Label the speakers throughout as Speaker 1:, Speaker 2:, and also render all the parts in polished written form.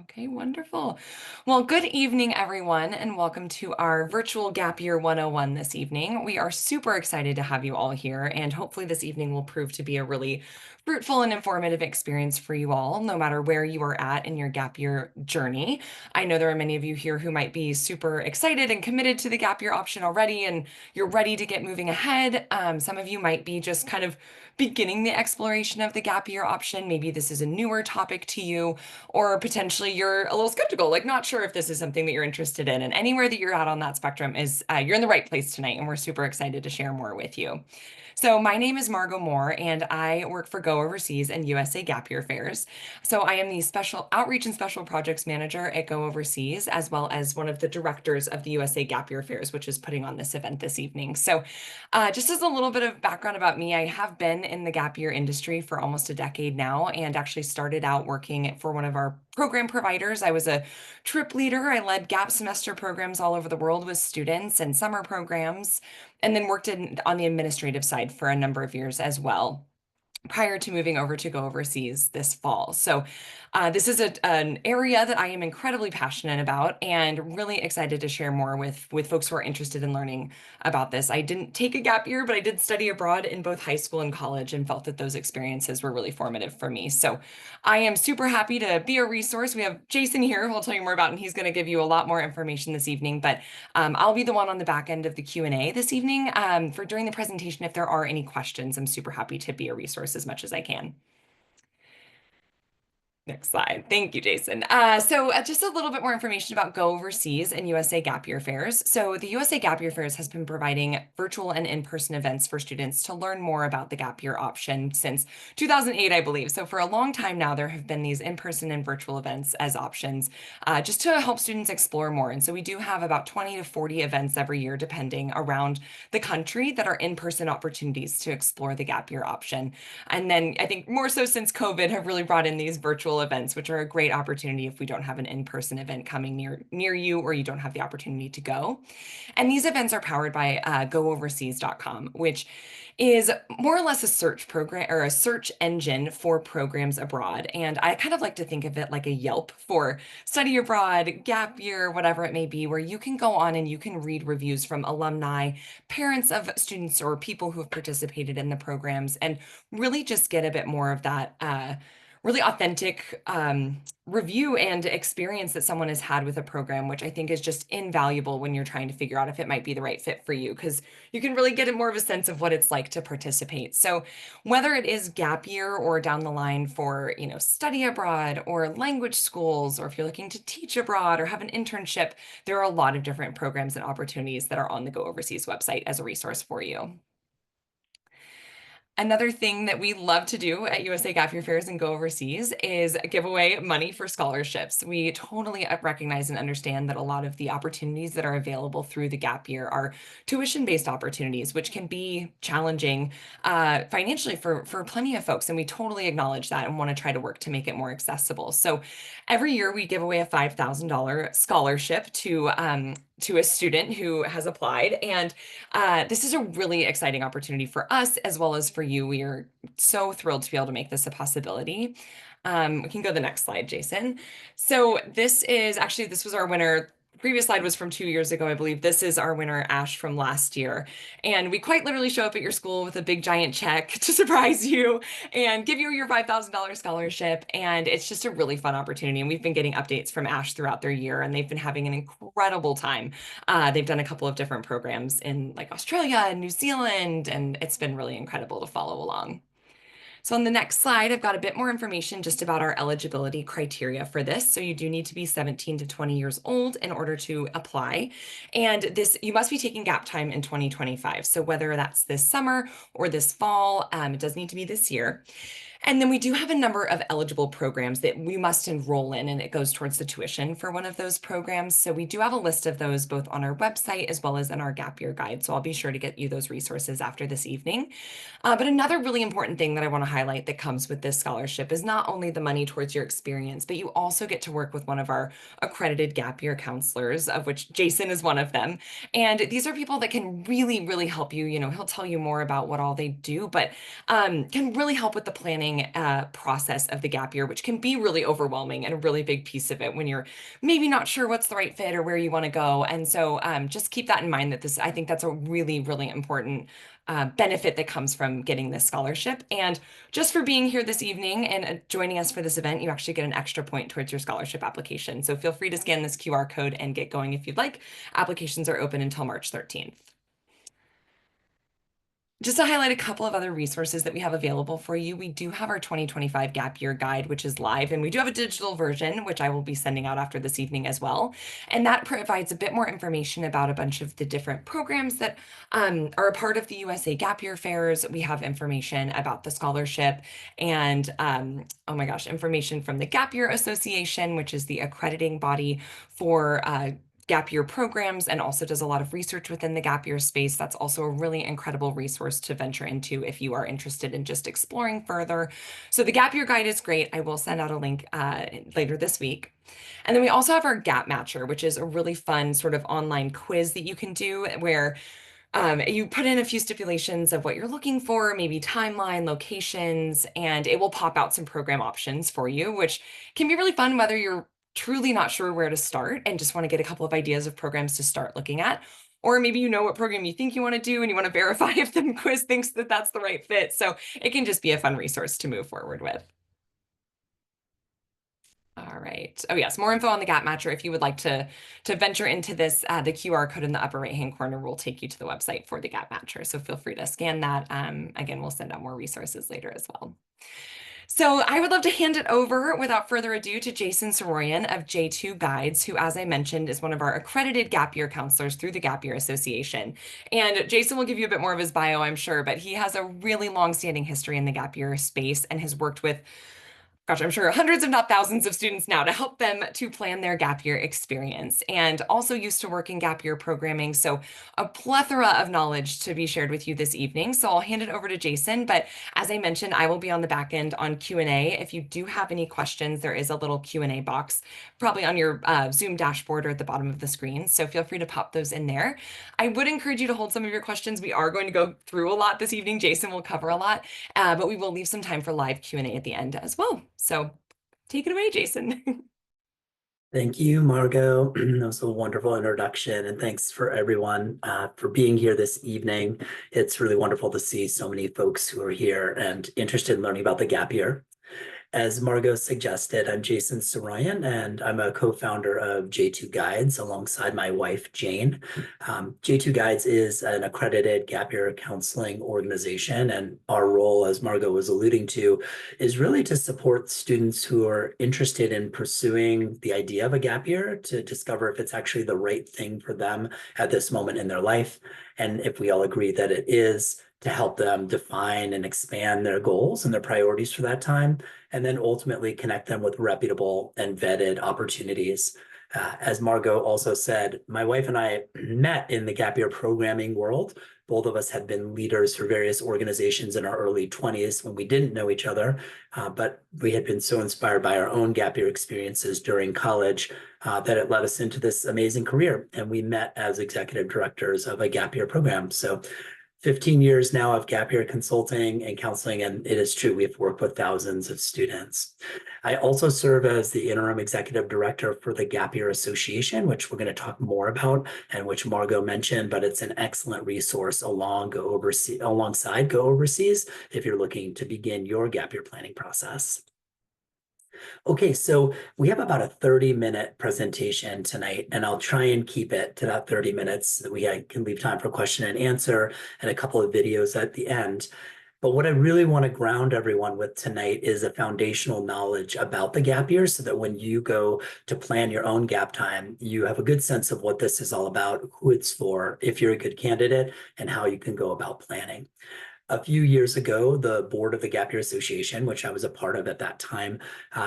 Speaker 1: Okay, wonderful. Well, good evening, everyone, and welcome to our virtual Gap Year 101 this evening. We are super excited to have you all here, and hopefully, this evening will prove to be a really fruitful and informative experience for you all, no matter where you are at in your Gap Year journey. I know there are many of you here who might be super excited and committed to the Gap Year option already, and you're ready to get moving ahead. Some of you might be just kind of beginning the exploration of the Gap Year option. Maybe this is a newer topic to you, or potentially you're a little skeptical, like not sure if this is something that you're interested in. And anywhere that you're at on that spectrum is you're in the right place tonight, and we're super excited to share more with you. So my name is Margot Moore, and I work for Go Overseas and USA Gap Year Fairs. So I am the Special Outreach and Special Projects Manager at Go Overseas, as well as one of the directors of the USA Gap Year Fairs, which is putting on this event this evening. So just as a little bit of background about me, I have been in the gap year industry for almost a decade now, and actually started out working for one of our program providers. I was a trip leader. I led gap semester programs all over the world with students and summer programs, and then worked on the administrative side for a number of years as well, prior to moving over to Go Overseas this fall. So this is an area that I am incredibly passionate about, and really excited to share more with folks who are interested in learning about this. I didn't take a gap year, but I did study abroad in both high school and college, and felt that those experiences were really formative for me. So I am super happy to be a resource. We have Jason here who I'll tell you more about, and he's going to give you a lot more information this evening. But I'll be the one on the back end of the Q&A this evening for during the presentation. If there are any questions, I'm super happy to be a resource as much as I can. Next slide. Thank you, Jason. Just a little bit more information about Go Overseas and USA Gap Year Fairs. So the USA Gap Year Fairs has been providing virtual and in-person events for students to learn more about the gap year option since 2008, I believe. So for a long time now, there have been these in-person and virtual events as options, just to help students explore more. And so we do have about 20 to 40 events every year, depending, around the country that are in-person opportunities to explore the gap year option. And then I think more so since COVID have really brought in these virtual events, which are a great opportunity if we don't have an in-person event coming near you, or you don't have the opportunity to go. And these events are powered by gooverseas.com, which is more or less a search program, or a search engine for programs abroad. And I kind of like to think of it like a Yelp for study abroad, gap year, whatever it may be, where you can go on and you can read reviews from alumni, parents of students, or people who have participated in the programs, and really just get a bit more of that really authentic review and experience that someone has had with a program, which I think is just invaluable when you're trying to figure out if it might be the right fit for you, because you can really get more of a sense of what it's like to participate. So whether it is gap year, or down the line for, study abroad or language schools, or if you're looking to teach abroad or have an internship, there are a lot of different programs and opportunities that are on the Go Overseas website as a resource for you. Another thing that we love to do at USA Gap Year Fairs and Go Overseas is give away money for scholarships. We totally recognize and understand that a lot of the opportunities that are available through the gap year are tuition-based opportunities, which can be challenging financially for plenty of folks. And we totally acknowledge that and want to try to work to make it more accessible. So every year we give away a $5,000 scholarship to a student who has applied. And this is a really exciting opportunity for us as well as for you. We are so thrilled to be able to make this a possibility. We can go to the next slide, Jason. So this was our winner. The previous slide was from 2 years ago, I believe. This is our winner, Ash, from last year. And we quite literally show up at your school with a big giant check to surprise you and give you your $5,000 scholarship. And it's just a really fun opportunity. And we've been getting updates from Ash throughout their year, and they've been having an incredible time. They've done a couple of different programs in like Australia and New Zealand, and it's been really incredible to follow along. So on the next slide, I've got a bit more information just about our eligibility criteria for this. So you do need to be 17 to 20 years old in order to apply. And you must be taking gap time in 2025. So whether that's this summer or this fall, it does need to be this year. And then we do have a number of eligible programs that we must enroll in, and it goes towards the tuition for one of those programs. So we do have a list of those both on our website as well as in our gap year guide. So I'll be sure to get you those resources after this evening. But another really important thing that I want to highlight that comes with this scholarship is not only the money towards your experience, but you also get to work with one of our accredited gap year counselors, of which Jason is one of them. And these are people that can really, really help you. He'll tell you more about what all they do, but can really help with the planning beginning process of the gap year, which can be really overwhelming and a really big piece of it when you're maybe not sure what's the right fit or where you want to go. And so just keep that in mind that I think that's a really, really important benefit that comes from getting this scholarship. And just for being here this evening and joining us for this event, you actually get an extra point towards your scholarship application. So feel free to scan this QR code and get going if you'd like. Applications are open until March 13th. Just to highlight a couple of other resources that we have available for you, we do have our 2025 Gap Year Guide, which is live, and we do have a digital version, which I will be sending out after this evening as well. And that provides a bit more information about a bunch of the different programs that are a part of the USA Gap Year Fairs. We have information about the scholarship and, oh my gosh, information from the Gap Year Association, which is the accrediting body for gap year programs and also does a lot of research within the gap year space. That's also a really incredible resource to venture into if you are interested in just exploring further. So the Gap Year Guide is great. I will send out a link later this week. And then we also have our Gap Matcher, which is a really fun sort of online quiz that you can do where you put in a few stipulations of what you're looking for, maybe timeline, locations, and it will pop out some program options for you, which can be really fun whether you're truly not sure where to start and just want to get a couple of ideas of programs to start looking at. Or maybe you know what program you think you want to do and you want to verify if the quiz thinks that that's the right fit. So it can just be a fun resource to move forward with. All right. Oh yes, more info on the Gap Matcher. If you would like to venture into this, the QR code in the upper right-hand corner will take you to the website for the Gap Matcher. So feel free to scan that. Again, we'll send out more resources later as well. So I would love to hand it over without further ado to Jason Sarouhan of J2 Guides, who, as I mentioned, is one of our accredited gap year counselors through the Gap Year Association. And Jason will give you a bit more of his bio, I'm sure, but he has a really long-standing history in the gap year space and has worked with gosh, I'm sure hundreds if not thousands of students now to help them to plan their gap year experience and also used to work in gap year programming. So a plethora of knowledge to be shared with you this evening. So I'll hand it over to Jason. But as I mentioned, I will be on the back end on Q&A. If you do have any questions, there is a little Q&A box probably on your Zoom dashboard or at the bottom of the screen. So feel free to pop those in there. I would encourage you to hold some of your questions. We are going to go through a lot this evening. Jason will cover a lot, but we will leave some time for live Q&A at the end as well. So take it away, Jason.
Speaker 2: Thank you, Margot. That was a wonderful introduction, and thanks for everyone for being here this evening. It's really wonderful to see so many folks who are here and interested in learning about the gap year. As Margot suggested, I'm Jason Sarouhan, and I'm a co-founder of J2 Guides alongside my wife, Jane. J2 Guides is an accredited gap year counseling organization, and our role, as Margot was alluding to, is really to support students who are interested in pursuing the idea of a gap year to discover if it's actually the right thing for them at this moment in their life. And if we all agree that it is, to help them define and expand their goals and their priorities for that time, and then ultimately connect them with reputable and vetted opportunities. As Margot also said, my wife and I met in the gap year programming world. Both of us had been leaders for various organizations in our early 20s when we didn't know each other, but we had been so inspired by our own gap year experiences during college that it led us into this amazing career. And we met as executive directors of a gap year program. So 15 years now of gap year consulting and counseling, and it is true, we've worked with thousands of students. I also serve as the interim executive director for the Gap Year Association, which we're going to talk more about and which Margot mentioned, but it's an excellent resource alongside Go Overseas if you're looking to begin your gap year planning process. Okay, so we have about a 30-minute presentation tonight, and I'll try and keep it to that 30 minutes so that we can leave time for question and answer and a couple of videos at the end. But what I really want to ground everyone with tonight is a foundational knowledge about the gap year so that when you go to plan your own gap time, you have a good sense of what this is all about, who it's for, if you're a good candidate, and how you can go about planning. A few years ago, the board of the Gap Year Association, which I was a part of at that time,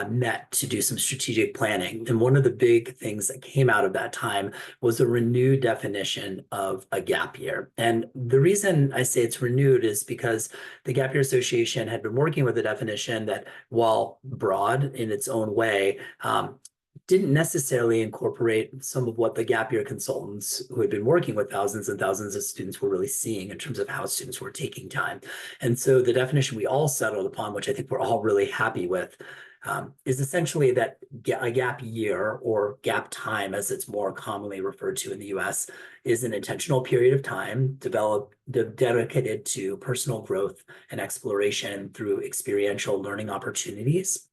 Speaker 2: met to do some strategic planning. And one of the big things that came out of that time was a renewed definition of a gap year. And the reason I say it's renewed is because the Gap Year Association had been working with a definition that, while broad in its own way, didn't necessarily incorporate some of what the gap year consultants who had been working with thousands and thousands of students were really seeing in terms of how students were taking time. And so the definition we all settled upon, which I think we're all really happy with, is essentially that a gap year, or gap time as it's more commonly referred to in the US, is an intentional period of time dedicated to personal growth and exploration through experiential learning opportunities.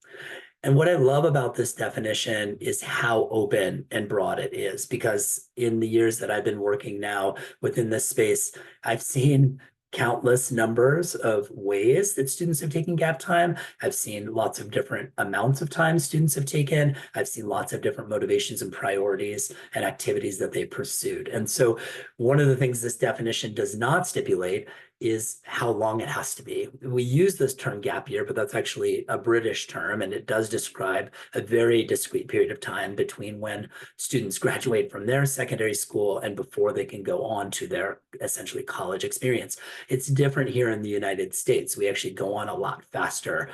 Speaker 2: And what I love about this definition is how open and broad it is, because in the years that I've been working now within this space, I've seen countless numbers of ways that students have taken gap time. I've seen lots of different amounts of time students have taken. I've seen lots of different motivations and priorities and activities that they pursued. And so one of the things this definition does not stipulate is how long it has to be. We use this term gap year, but that's actually a British term, and it does describe a very discrete period of time between when students graduate from their secondary school and before they can go on to their essentially college experience. It's different here in the United States. We actually go on a lot faster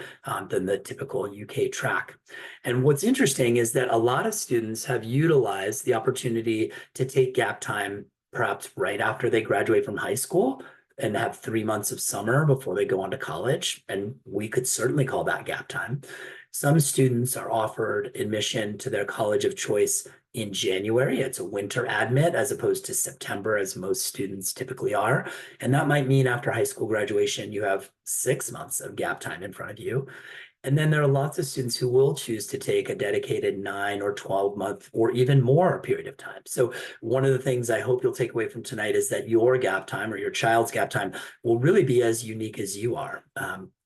Speaker 2: than the typical UK track. And what's interesting is that a lot of students have utilized the opportunity to take gap time perhaps right after they graduate from high school and have 3 months of summer before they go on to college. And we could certainly call that gap time. Some students are offered admission to their college of choice in January. It's a winter admit as opposed to September, as most students typically are. And that might mean after high school graduation, you have 6 months of gap time in front of you. And then there are lots of students who will choose to take a dedicated 9 or 12 month or even more period of time. So one of the things I hope you'll take away from tonight is that your gap time or your child's gap time will really be as unique as you are.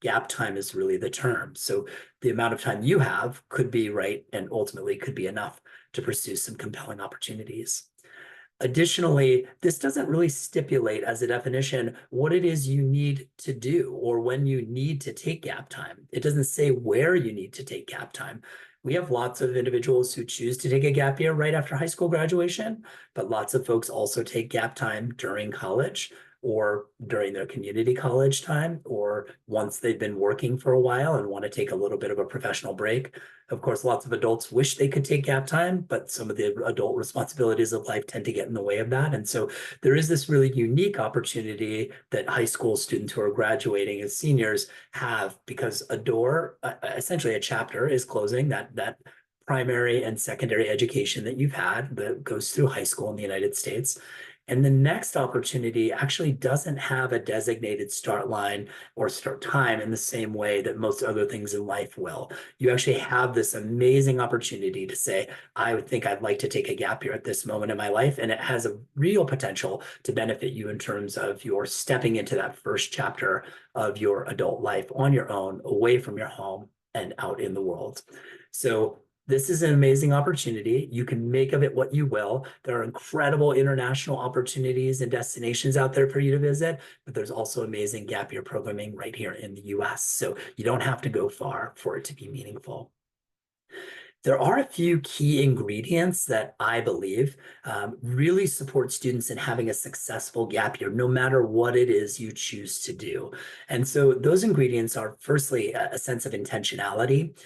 Speaker 2: Gap time is really the term. So the amount of time you have could be right and ultimately could be enough to pursue some compelling opportunities. Additionally, this doesn't really stipulate as a definition what it is you need to do or when you need to take gap time. It doesn't say where you need to take gap time. We have lots of individuals who choose to take a gap year right after high school graduation, but lots of folks also take gap time during college or during their community college time, or once they've been working for a while and want to take a little bit of a professional break. Of course, lots of adults wish they could take gap time, but some of the adult responsibilities of life tend to get in the way of that. And so there is this really unique opportunity that high school students who are graduating as seniors have, because a door, essentially a chapter, is closing, that primary and secondary education that you've had that goes through high school in the United States. And the next opportunity actually doesn't have a designated start line or start time in the same way that most other things in life will. You actually have this amazing opportunity to say, I would think I'd like to take a gap year at this moment in my life. And it has a real potential to benefit you in terms of your stepping into that first chapter of your adult life on your own, away from your home and out in the world. So this is an amazing opportunity. You can make of it what you will. There are incredible international opportunities and destinations out there for you to visit, but there's also amazing gap year programming right here in the US. So you don't have to go far for it to be meaningful. There are a few key ingredients that I believe really support students in having a successful gap year, no matter what it is you choose to do. And so those ingredients are, firstly, a sense of intentionality.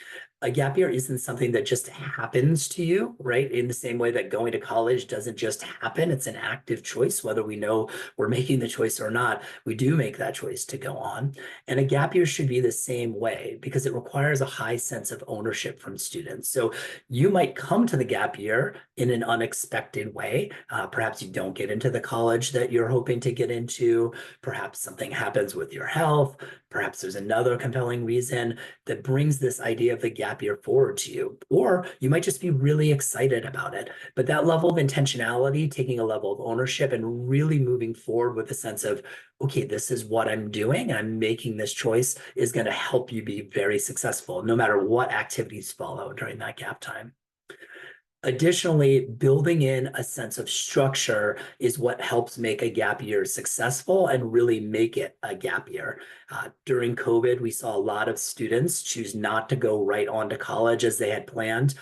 Speaker 2: A gap year isn't something that just happens to you, right? In the same way that going to college doesn't just happen. It's an active choice, whether we know we're making the choice or not. We do make that choice to go on. And a gap year should be the same way because it requires a high sense of ownership from students. So you might come to the gap year in an unexpected way. Perhaps you don't get into the college that you're hoping to get into. Perhaps something happens with your health. Perhaps there's another compelling reason that brings this idea of the gap year forward to you. Or you might just be really excited about it. But that level of intentionality, taking a level of ownership and really moving forward with a sense of, okay, this is what I'm doing, and I'm making this choice, is going to help you be very successful, no matter what activities follow during that gap time. Additionally, building in a sense of structure is what helps make a gap year successful and really make it a gap year. During COVID, we saw a lot of students choose not to go right on to college as they had planned,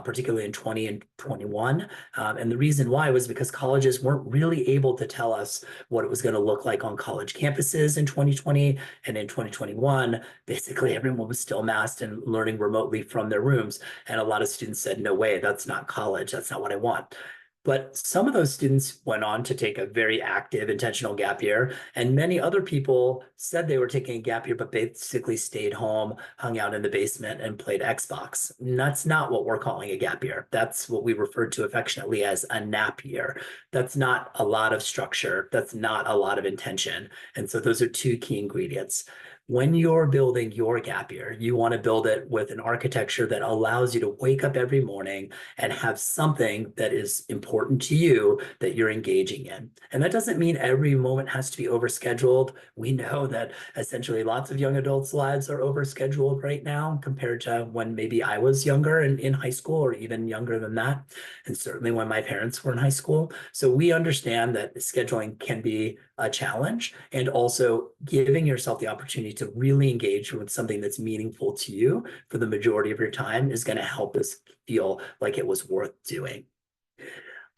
Speaker 2: particularly in 20 and 21. And the reason why was because colleges weren't really able to tell us what it was going to look like on college campuses in 2020 and in 2021. Basically, everyone was still masked and learning remotely from their rooms. And a lot of students said, no way, that's not college. That's not what I want. But some of those students went on to take a very active, intentional gap year. And many other people said they were taking a gap year, but basically stayed home, hung out in the basement, and played Xbox. And that's not what we're calling a gap year. That's what we refer to affectionately as a nap year. That's not a lot of structure. That's not a lot of intention. And so those are two key ingredients. When you're building your gap year, you want to build it with an architecture that allows you to wake up every morning and have something that is important to you that you're engaging in. And that doesn't mean every moment has to be overscheduled. We know that essentially lots of young adults' lives are overscheduled right now compared to when maybe I was younger and in high school or even younger than that. And certainly when my parents were in high school. So we understand that scheduling can be a challenge, and also giving yourself the opportunity to really engage with something that's meaningful to you for the majority of your time is going to help us feel like it was worth doing.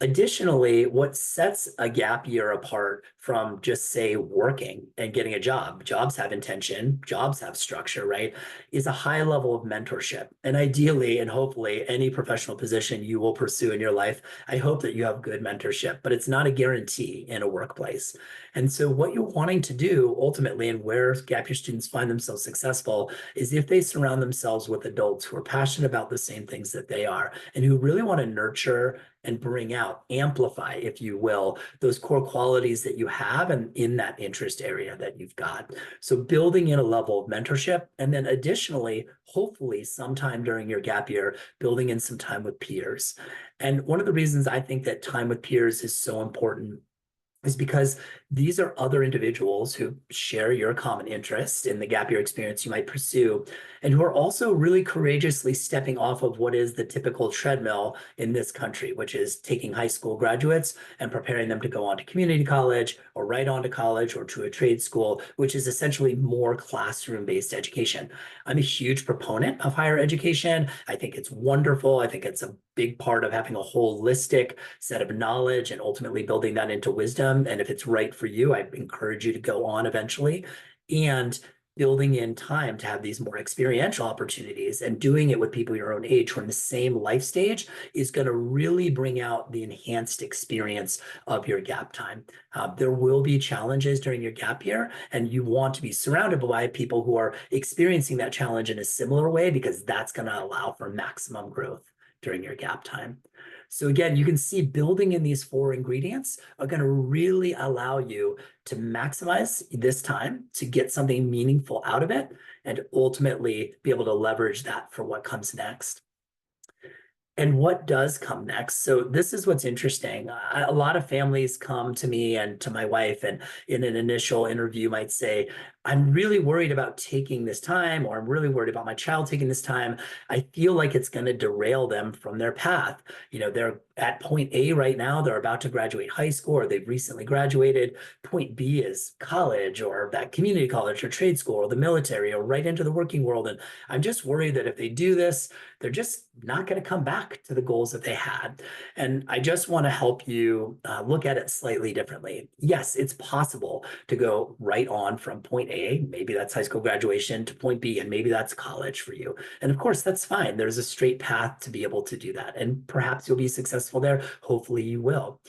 Speaker 2: Additionally, what sets a gap year apart from just say working and getting a job, jobs have intention, jobs have structure, right? Is a high level of mentorship. And ideally, and hopefully any professional position you will pursue in your life, I hope that you have good mentorship, but it's not a guarantee in a workplace. And so what you're wanting to do ultimately, and where gap year students find themselves successful, is if they surround themselves with adults who are passionate about the same things that they are and who really want to nurture and bring out, amplify, if you will, those core qualities that you have and in that interest area that you've got. So building in a level of mentorship, and then additionally, hopefully sometime during your gap year, building in some time with peers. And one of the reasons I think that time with peers is so important is because these are other individuals who share your common interest in the gap year experience you might pursue, and who are also really courageously stepping off of what is the typical treadmill in this country, which is taking high school graduates and preparing them to go on to community college or right on to college or to a trade school, which is essentially more classroom-based education. I'm a huge proponent of higher education. I think it's wonderful. I think it's a big part of having a holistic set of knowledge and ultimately building that into wisdom. And if it's right for you, I encourage you to go on eventually. And building in time to have these more experiential opportunities and doing it with people your own age who are in the same life stage is going to really bring out the enhanced experience of your gap time. There will be challenges during your gap year, and you want to be surrounded by people who are experiencing that challenge in a similar way, because that's going to allow for maximum growth during your gap time. So again, you can see building in these four ingredients are going to really allow you to maximize this time to get something meaningful out of it and ultimately be able to leverage that for what comes next. And what does come next? So this is what's interesting. A lot of families come to me and to my wife, and in an initial interview might say, I'm really worried about taking this time, or I'm really worried about my child taking this time. I feel like it's going to derail them from their path. You know, they're at point A right now, they're about to graduate high school, or they've recently graduated. Point B is college, or that community college or trade school or the military, or right into the working world. And I'm just worried that if they do this, they're just not going to come back to the goals that they had. And I just want to help you look at it slightly differently. Yes, it's possible to go right on from point A, maybe that's high school graduation, to point B, and maybe that's college for you. And of course, that's fine. There's a straight path to be able to do that. And perhaps you'll be successful there. Hopefully you will.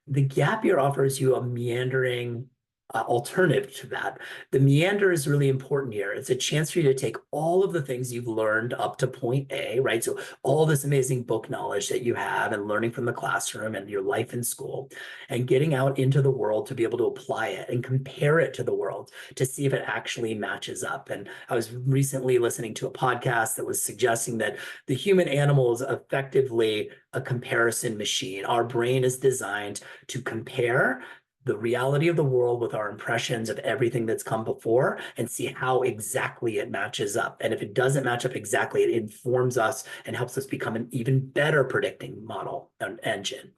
Speaker 2: The gap year offers you a meandering alternative to that. The meander is really important here. It's a chance for you to take all of the things you've learned up to point A, right? So all this amazing book knowledge that you have and learning from the classroom and your life in school, and getting out into the world to be able to apply it and compare it to the world to see if it actually matches up. And I was recently listening to a podcast that was suggesting that the human animal is effectively a comparison machine. Our brain is designed to compare the reality of the world with our impressions of everything that's come before and see how exactly it matches up. And if it doesn't match up exactly, it informs us and helps us become an even better predicting model and engine.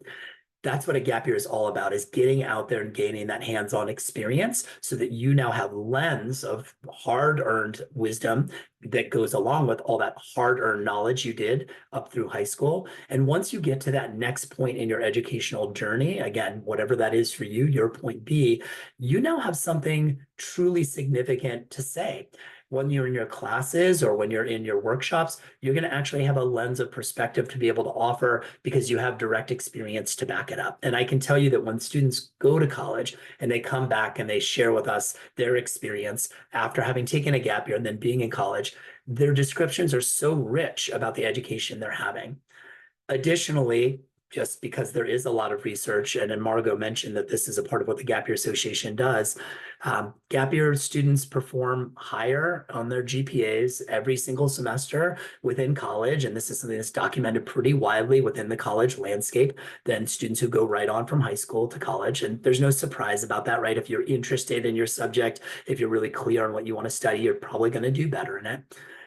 Speaker 2: That's what a gap year is all about, is getting out there and gaining that hands-on experience so that you now have lens of hard-earned wisdom that goes along with all that hard-earned knowledge you did up through high school. And once you get to that next point in your educational journey, again, whatever that is for you, your point B, you now have something truly significant to say. When you're in your classes or when you're in your workshops, you're going to actually have a lens of perspective to be able to offer because you have direct experience to back it up. And I can tell you that when students go to college and they come back and they share with us their experience after having taken a gap year and then being in college, their descriptions are so rich about the education they're having. Additionally, just because there is a lot of research, and Margot mentioned that this is a part of what the Gap Year Association does, gap year students perform higher on their GPAs every single semester within college, and this is something that's documented pretty widely within the college landscape than students who go right on from high school to college. And there's no surprise about that, right? If you're interested in your subject, if you're really clear on what you want to study, you're probably going to do better in it.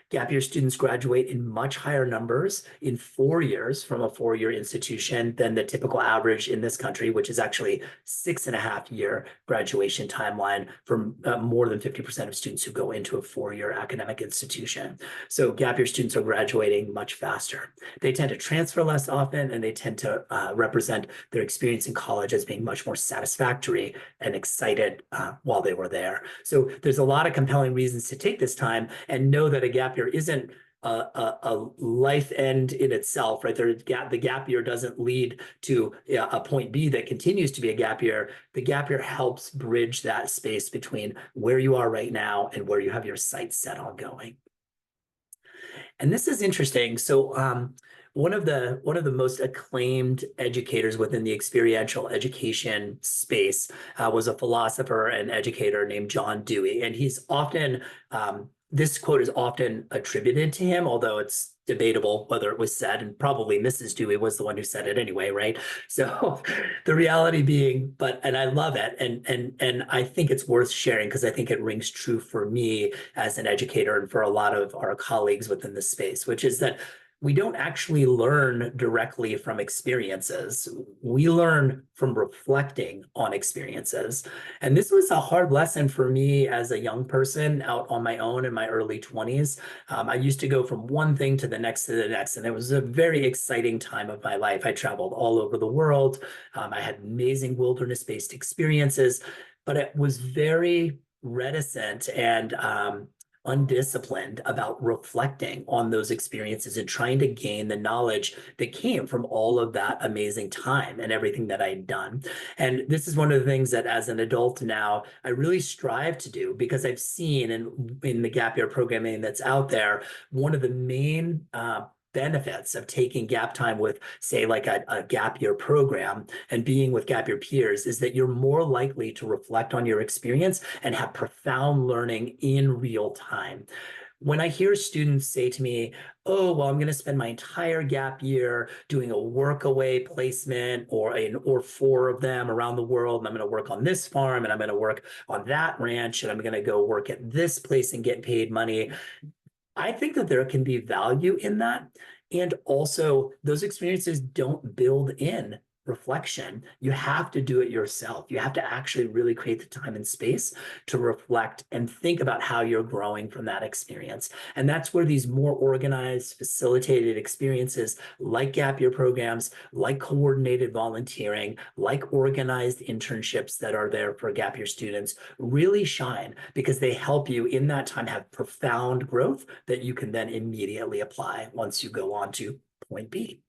Speaker 2: Gap year students graduate in much higher numbers in 4 years from a 4-year institution than the typical average in this country, which is actually 6.5-year graduation timeline for more than 50% of students who go into a 4-year academic institution. So gap year students are graduating much faster. They tend to transfer less often, and they tend to represent their experience in college as being much more satisfactory and excited while they were there. So there's a lot of compelling reasons to take this time and know that a gap year isn't a life end in itself, right? The gap year doesn't lead to a point B that continues to be a gap year. The gap year helps bridge that space between where you are right now and where you have your sights set on going. And this is interesting. So one of the most acclaimed educators within the experiential education space was a philosopher and educator named John Dewey, and he's often this quote is often attributed to him, although it's debatable whether it was said, and probably Mrs. Dewey was the one who said it anyway, right? So the reality being, and I love it, and I think it's worth sharing because I think it rings true for me as an educator and for a lot of our colleagues within the space, which is that we don't actually learn directly from experiences. We learn from reflecting on experiences. And this was a hard lesson for me as a young person out on my own in my early 20s. I used to go from one thing to the next, and it was a very exciting time of my life. I traveled all over the world. I had amazing wilderness-based experiences, but it was very reticent and undisciplined about reflecting on those experiences and trying to gain the knowledge that came from all of that amazing time and everything that I had done. And this is one of the things that as an adult now, I really strive to do because I've seen in the gap year programming that's out there, one of the main benefits of taking gap time with, say, like a gap year program and being with gap year peers is that you're more likely to reflect on your experience and have profound learning in real time. When I hear students say to me, oh, well, I'm going to spend my entire gap year doing a work-away placement or 4 of them around the world, and I'm going to work on this farm, and I'm going to work on that ranch, and I'm going to go work at this place and get paid money. I think that there can be value in that. And also, those experiences don't build in reflection. You have to do it yourself. You have to actually really create the time and space to reflect and think about how you're growing from that experience. And that's where these more organized, facilitated experiences like gap year programs, like coordinated volunteering, like organized internships that are there for gap year students really shine because they help you in that time have profound growth that you can then immediately apply once you go on to point B.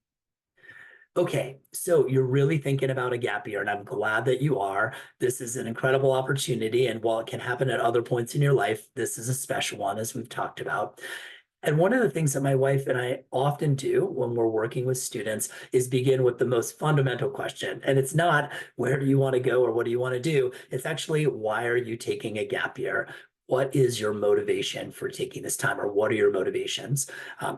Speaker 2: Okay, so you're really thinking about a gap year, and I'm glad that you are. This is an incredible opportunity, and while it can happen at other points in your life, this is a special one, as we've talked about. And one of the things that my wife and I often do when we're working with students is begin with the most fundamental question. And it's not, where do you want to go or what do you want to do? It's actually, why are you taking a gap year? what is your motivation for taking this time, or what are your motivations?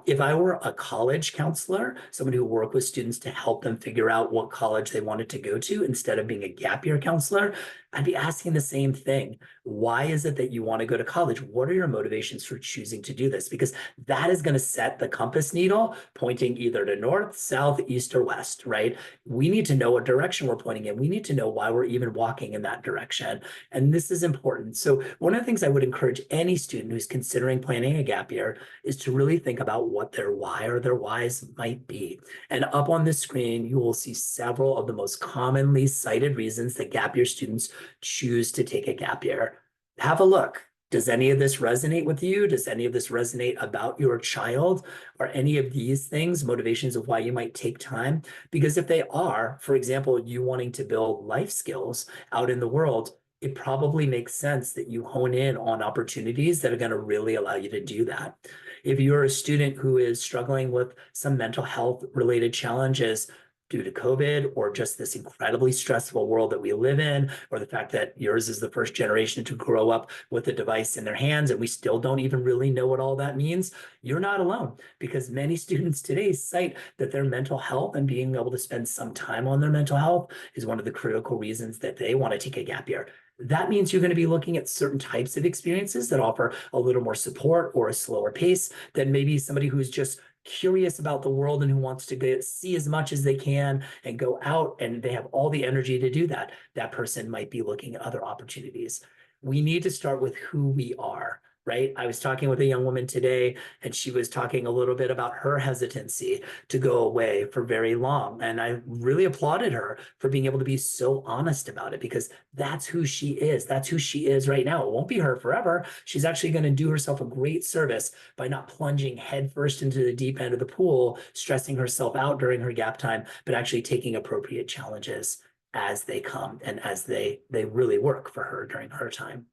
Speaker 2: If I were a college counselor, someone who worked with students to help them figure out what college they wanted to go to instead of being a gap year counselor, I'd be asking the same thing. Why is it that you want to go to college? What are your motivations for choosing to do this? Because that is going to set the compass needle pointing either to north, south, east, or west, right? We need to know what direction we're pointing in. We need to know why we're even walking in that direction. And this is important. So one of the things I would encourage any student who's considering planning a gap year is to really think about what their why or their whys might be. And up on the screen, you will see several of the most commonly cited reasons that gap year students choose to take a gap year. Have a look. Does any of this resonate with you? Does any of this resonate about your child? Are any of these things motivations of why you might take time? Because if they are, for example, you wanting to build life skills out in the world, it probably makes sense that you hone in on opportunities that are going to really allow you to do that. If you're a student who is struggling with some mental health related challenges due to COVID, or just this incredibly stressful world that we live in, or the fact that yours is the first generation to grow up with a device in their hands and we still don't even really know what all that means, you're not alone, because many students today cite that their mental health and being able to spend some time on their mental health is one of the critical reasons that they want to take a gap year. That means you're going to be looking at certain types of experiences that offer a little more support or a slower pace than maybe somebody who's just curious about the world and who wants to see as much as they can and go out, and they have all the energy to do that. That person might be looking at other opportunities. We need to start with who we are, right? I was talking with a young woman today, and she was talking a little bit about her hesitancy to go away for very long. And I really applauded her for being able to be so honest about it, because that's who she is. That's who she is right now. It won't be her forever. She's actually going to do herself a great service by not plunging headfirst into the deep end of the pool, stressing herself out during her gap time, but actually taking appropriate challenges as they come and as they really work for her during her time.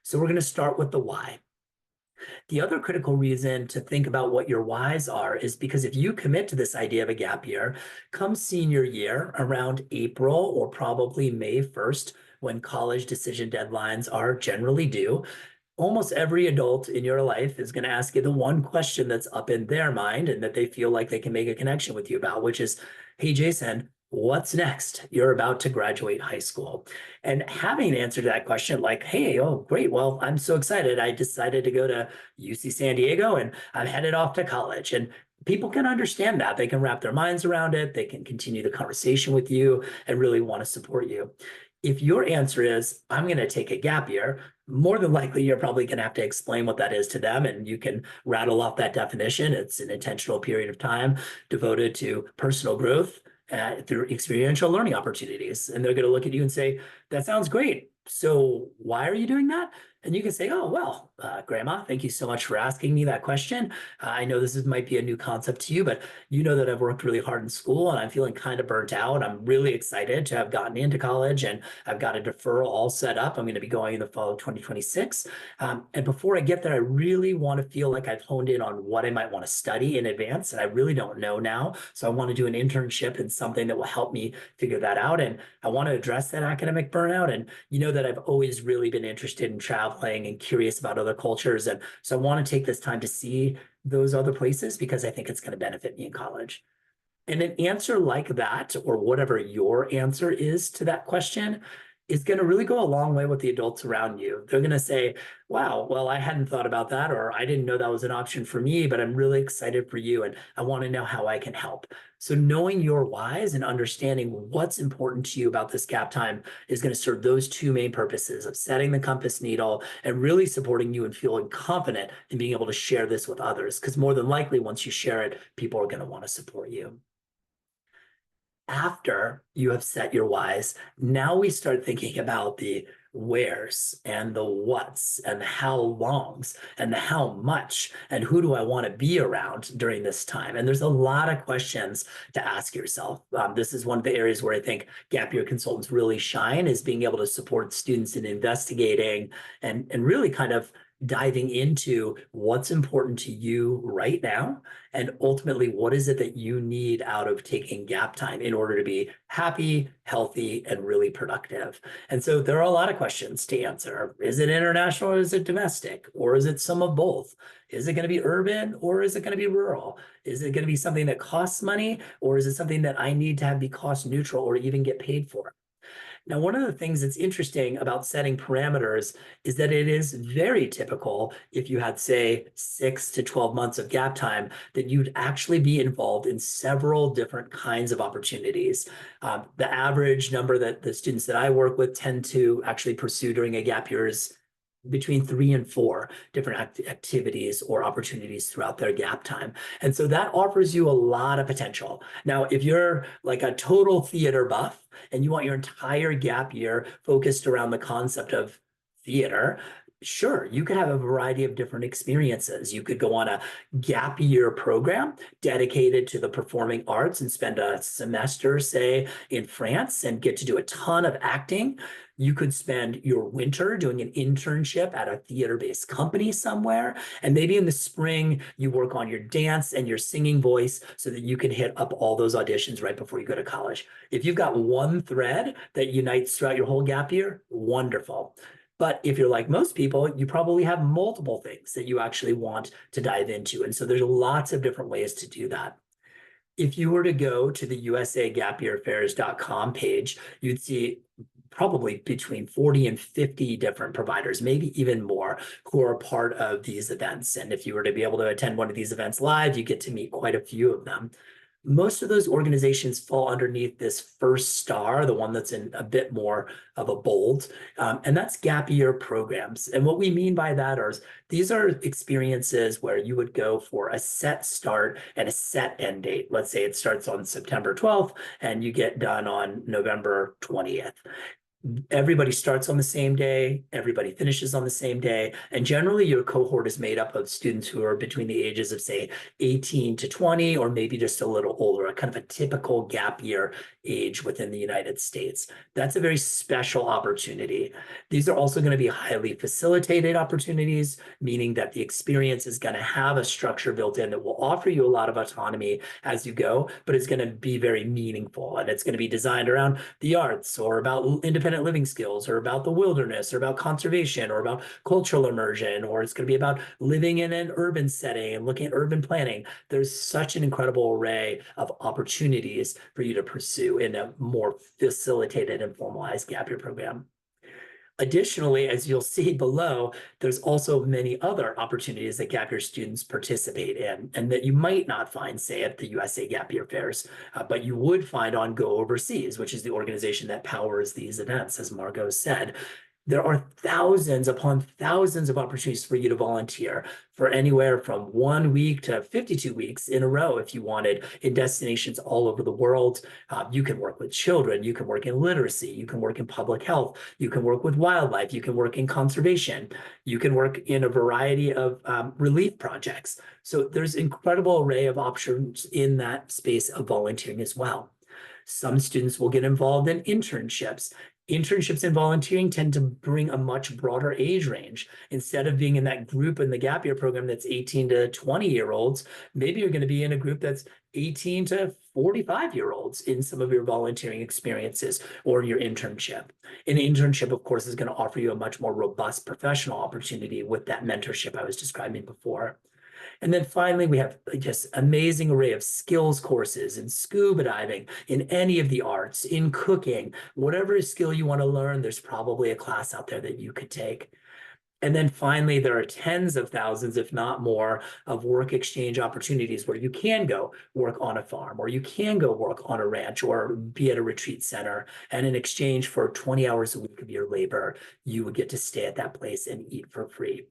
Speaker 2: So we're going to start with the why. The other critical reason to think about what your whys are is because if you commit to this idea of a gap year, come senior year around April or probably May 1st, when college decision deadlines are generally due, almost every adult in your life is going to ask you the one question that's up in their mind and that they feel like they can make a connection with you about, which is, hey, Jason, what's next? You're about to graduate high school. And having an answer to that question, like, hey, oh, great. Well, I'm so excited. I decided to go to UC San Diego and I'm headed off to college. And people can understand that. They can wrap their minds around it. They can continue the conversation with you and really want to support you. If your answer is, I'm going to take a gap year, more than likely you're probably going to have to explain what that is to them, and you can rattle off that definition. It's an intentional period of time devoted to personal growth through experiential learning opportunities. And they're going to look at you and say, that sounds great. So why are you doing that? And you can say, oh, well, Grandma, thank you so much for asking me that question. I know might be a new concept to you, but you know that I've worked really hard in school and I'm feeling kind of burnt out. I'm really excited to have gotten into college and I've got a deferral all set up. I'm going to be going in the fall of 2026. And before I get there, I really want to feel like I've honed in on what I might want to study in advance. And I really don't know now. So I want to do an internship in something that will help me figure that out. And I want to address that academic burnout. And you know that I've always really been interested in traveling and curious about other cultures. And so I want to take this time to see those other places because I think it's going to benefit me in college. And an answer like that, or whatever your answer is to that question, is going to really go a long way with the adults around you. They're going to say, wow, well, I hadn't thought about that, or I didn't know that was an option for me, but I'm really excited for you and I want to know how I can help. So knowing your whys and understanding what's important to you about this gap time is going to serve those two main purposes of setting the compass needle and really supporting you and feeling confident in being able to share this with others. Because more than likely, once you share it, people are going to want to support you. After you have set your whys, now we start thinking about the wheres and the whats and the how longs and the how much and who do I want to be around during this time. And there's a lot of questions to ask yourself. This is one of the areas where I think gap year consultants really shine, is being able to support students in investigating and really kind of diving into what's important to you right now, and ultimately, what is it that you need out of taking gap time in order to be happy, healthy, and really productive? And so there are a lot of questions to answer. Is it international or is it domestic? Or is it some of both? Is it going to be urban or is it going to be rural? Is it going to be something that costs money or is it something that I need to have be cost neutral or even get paid for? Now, one of the things that's interesting about setting parameters is that it is very typical if you had, say, 6 to 12 months of gap time, that you'd actually be involved in several different kinds of opportunities. The average number that the students that I work with tend to actually pursue during a gap year is between 3 and 4 different activities or opportunities throughout their gap time. And so that offers you a lot of potential. Now, if you're like a total theater buff and you want your entire gap year focused around the concept of theater, sure, you could have a variety of different experiences. You could go on a gap year program dedicated to the performing arts and spend a semester, say, in France and get to do a ton of acting. You could spend your winter doing an internship at a theater-based company somewhere. And maybe in the spring, you work on your dance and your singing voice so that you can hit up all those auditions right before you go to college. If you've got one thread that unites throughout your whole gap year, wonderful. But if you're like most people, you probably have multiple things that you actually want to dive into. And so there's lots of different ways to do that. If you were to go to the usagapyearfairs.com page, you'd see probably between 40 and 50 different providers, maybe even more, who are part of these events. And if you were to be able to attend one of these events live, you get to meet quite a few of them. Most of those organizations fall underneath this first star, the one that's in a bit more of a bold, and that's gap year programs. And what we mean by that is these are experiences where you would go for a set start and a set end date. Let's say it starts on September 12th and you get done on November 20th. Everybody starts on the same day, everybody finishes on the same day, and generally your cohort is made up of students who are between the ages of, say, 18 to 20, or maybe just a little older, a kind of a typical gap year age within the United States. That's a very special opportunity. These are also going to be highly facilitated opportunities, meaning that the experience is going to have a structure built in that will offer you a lot of autonomy as you go, but it's going to be very meaningful, and it's going to be designed around the arts or about independent living skills or about the wilderness or about conservation or about cultural immersion, or it's going to be about living in an urban setting and looking at urban planning. There's such an incredible array of opportunities for you to pursue in a more facilitated and formalized gap year program. Additionally, as you'll see below, there's also many other opportunities that gap year students participate in and that you might not find, say, at the USA Gap Year Fairs, but you would find on Go Overseas, which is the organization that powers these events, as Margot said. There are thousands upon thousands of opportunities for you to volunteer for anywhere from 1 week to 52 weeks in a row if you wanted, in destinations all over the world. You can work with children, you can work in literacy, you can work in public health, you can work with wildlife, you can work in conservation, you can work in a variety of relief projects. So there's an incredible array of options in that space of volunteering as well. Some students will get involved in internships. Internships and volunteering tend to bring a much broader age range. Instead of being in that group in the gap year program that's 18 to 20-year-olds, maybe you're going to be in a group that's 18 to 45-year-olds in some of your volunteering experiences or your internship. An internship, of course, is going to offer you a much more robust professional opportunity with that mentorship I was describing before. And then finally, we have just amazing array of skills courses in scuba diving, in any of the arts, in cooking, whatever skill you want to learn, there's probably a class out there that you could take. And then finally, there are tens of thousands, if not more, of work exchange opportunities where you can go work on a farm, or you can go work on a ranch, or be at a retreat center. And in exchange for 20 hours a week of your labor, you would get to stay at that place and eat for free.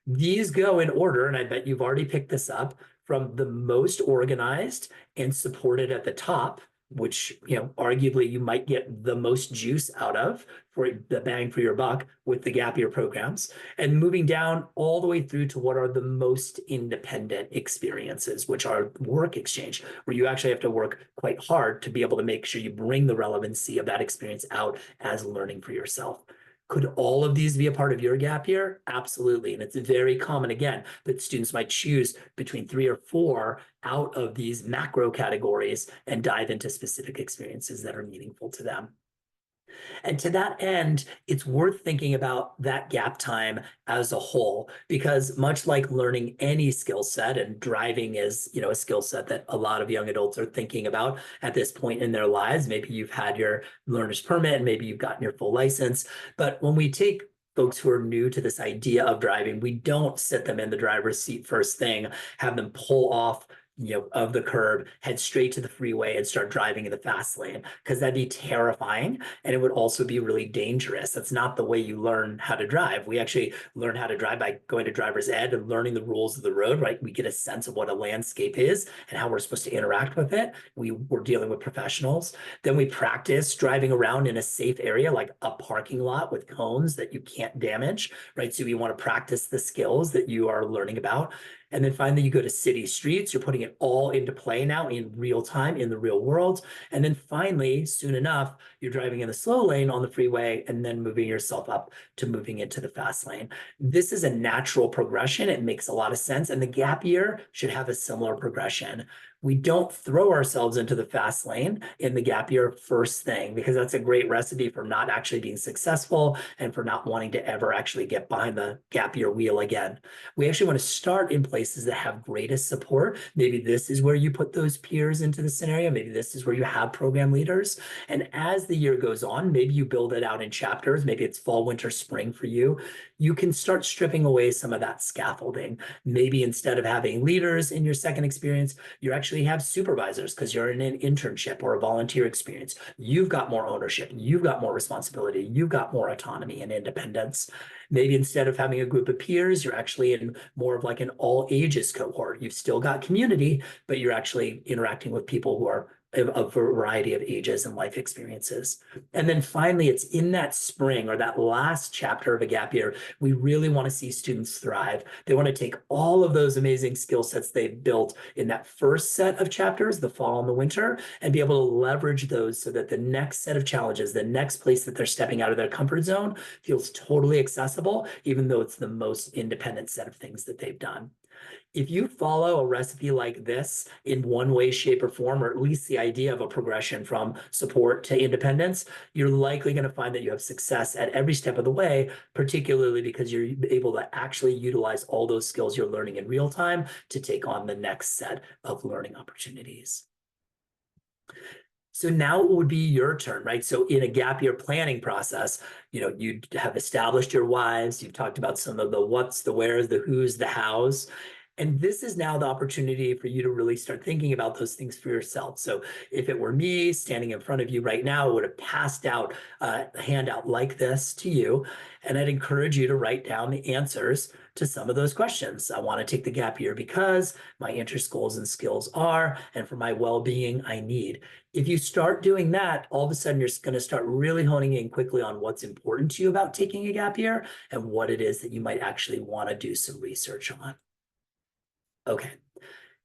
Speaker 2: These go in order, and I bet you've already picked this up, from the most organized and supported at the top, which, arguably you might get the most juice out of for the bang for your buck with the gap year programs, and moving down all the way through to what are the most independent experiences, which are work exchange, where you actually have to work quite hard to be able to make sure you bring the relevancy of that experience out as learning for yourself. Could all of these be a part of your gap year? Absolutely. And it's very common, again, that students might choose between 3 or 4 out of these macro categories and dive into specific experiences that are meaningful to them. And to that end, it's worth thinking about that gap time as a whole, because much like learning any skill set, and driving is, a skill set that a lot of young adults are thinking about at this point in their lives. Maybe you've had your learner's permit, and maybe you've gotten your full license. But when we take folks who are new to this idea of driving, we don't sit them in the driver's seat first thing, have them pull off of the curb, head straight to the freeway and start driving in the fast lane, because that'd be terrifying. And it would also be really dangerous. That's not the way you learn how to drive. We actually learn how to drive by going to driver's ed and learning the rules of the road, right? We get a sense of what a landscape is and how we're supposed to interact with it. We're dealing with professionals. Then we practice driving around in a safe area, like a parking lot with cones that you can't damage, right? So you want to practice the skills that you are learning about. And then finally, you go to city streets. You're putting it all into play now in real time, in the real world. And then finally, soon enough, you're driving in the slow lane on the freeway and then moving yourself up to moving into the fast lane. This is a natural progression. It makes a lot of sense. And the gap year should have a similar progression. We don't throw ourselves into the fast lane in the gap year first thing, because that's a great recipe for not actually being successful and for not wanting to ever actually get behind the gap year wheel again. We actually want to start in places that have greatest support. Maybe this is where you put those peers into the scenario. Maybe this is where you have program leaders. And as the year goes on, maybe you build it out in chapters. Maybe it's fall, winter, spring for you. You can start stripping away some of that scaffolding. Maybe instead of having leaders in your second experience, you actually have supervisors because you're in an internship or a volunteer experience. You've got more ownership. You've got more responsibility. You've got more autonomy and independence. Maybe instead of having a group of peers, you're actually in more of like an all ages cohort. You've still got community, but you're actually interacting with people who are a variety of ages and life experiences. And then finally, it's in that spring or that last chapter of a gap year, we really want to see students thrive. They want to take all of those amazing skill sets they've built in that first set of chapters, the fall and the winter, and be able to leverage those so that the next set of challenges, the next place that they're stepping out of their comfort zone feels totally accessible, even though it's the most independent set of things that they've done. If you follow a recipe like this in one way, shape, or form, or at least the idea of a progression from support to independence, you're likely going to find that you have success at every step of the way, particularly because you're able to actually utilize all those skills you're learning in real time to take on the next set of learning opportunities. So now it would be your turn, right? So in a gap year planning process, you have established your whys. You've talked about some of the what's, the where's, the who's, the how's. And this is now the opportunity for you to really start thinking about those things for yourself. So if it were me standing in front of you right now, I would have passed out a handout like this to you. And I'd encourage you to write down the answers to some of those questions. I want to take the gap year because my interest, goals, and skills are, and for my well-being, I need. If you start doing that, all of a sudden you're going to start really honing in quickly on what's important to you about taking a gap year and what it is that you might actually want to do some research on. Okay,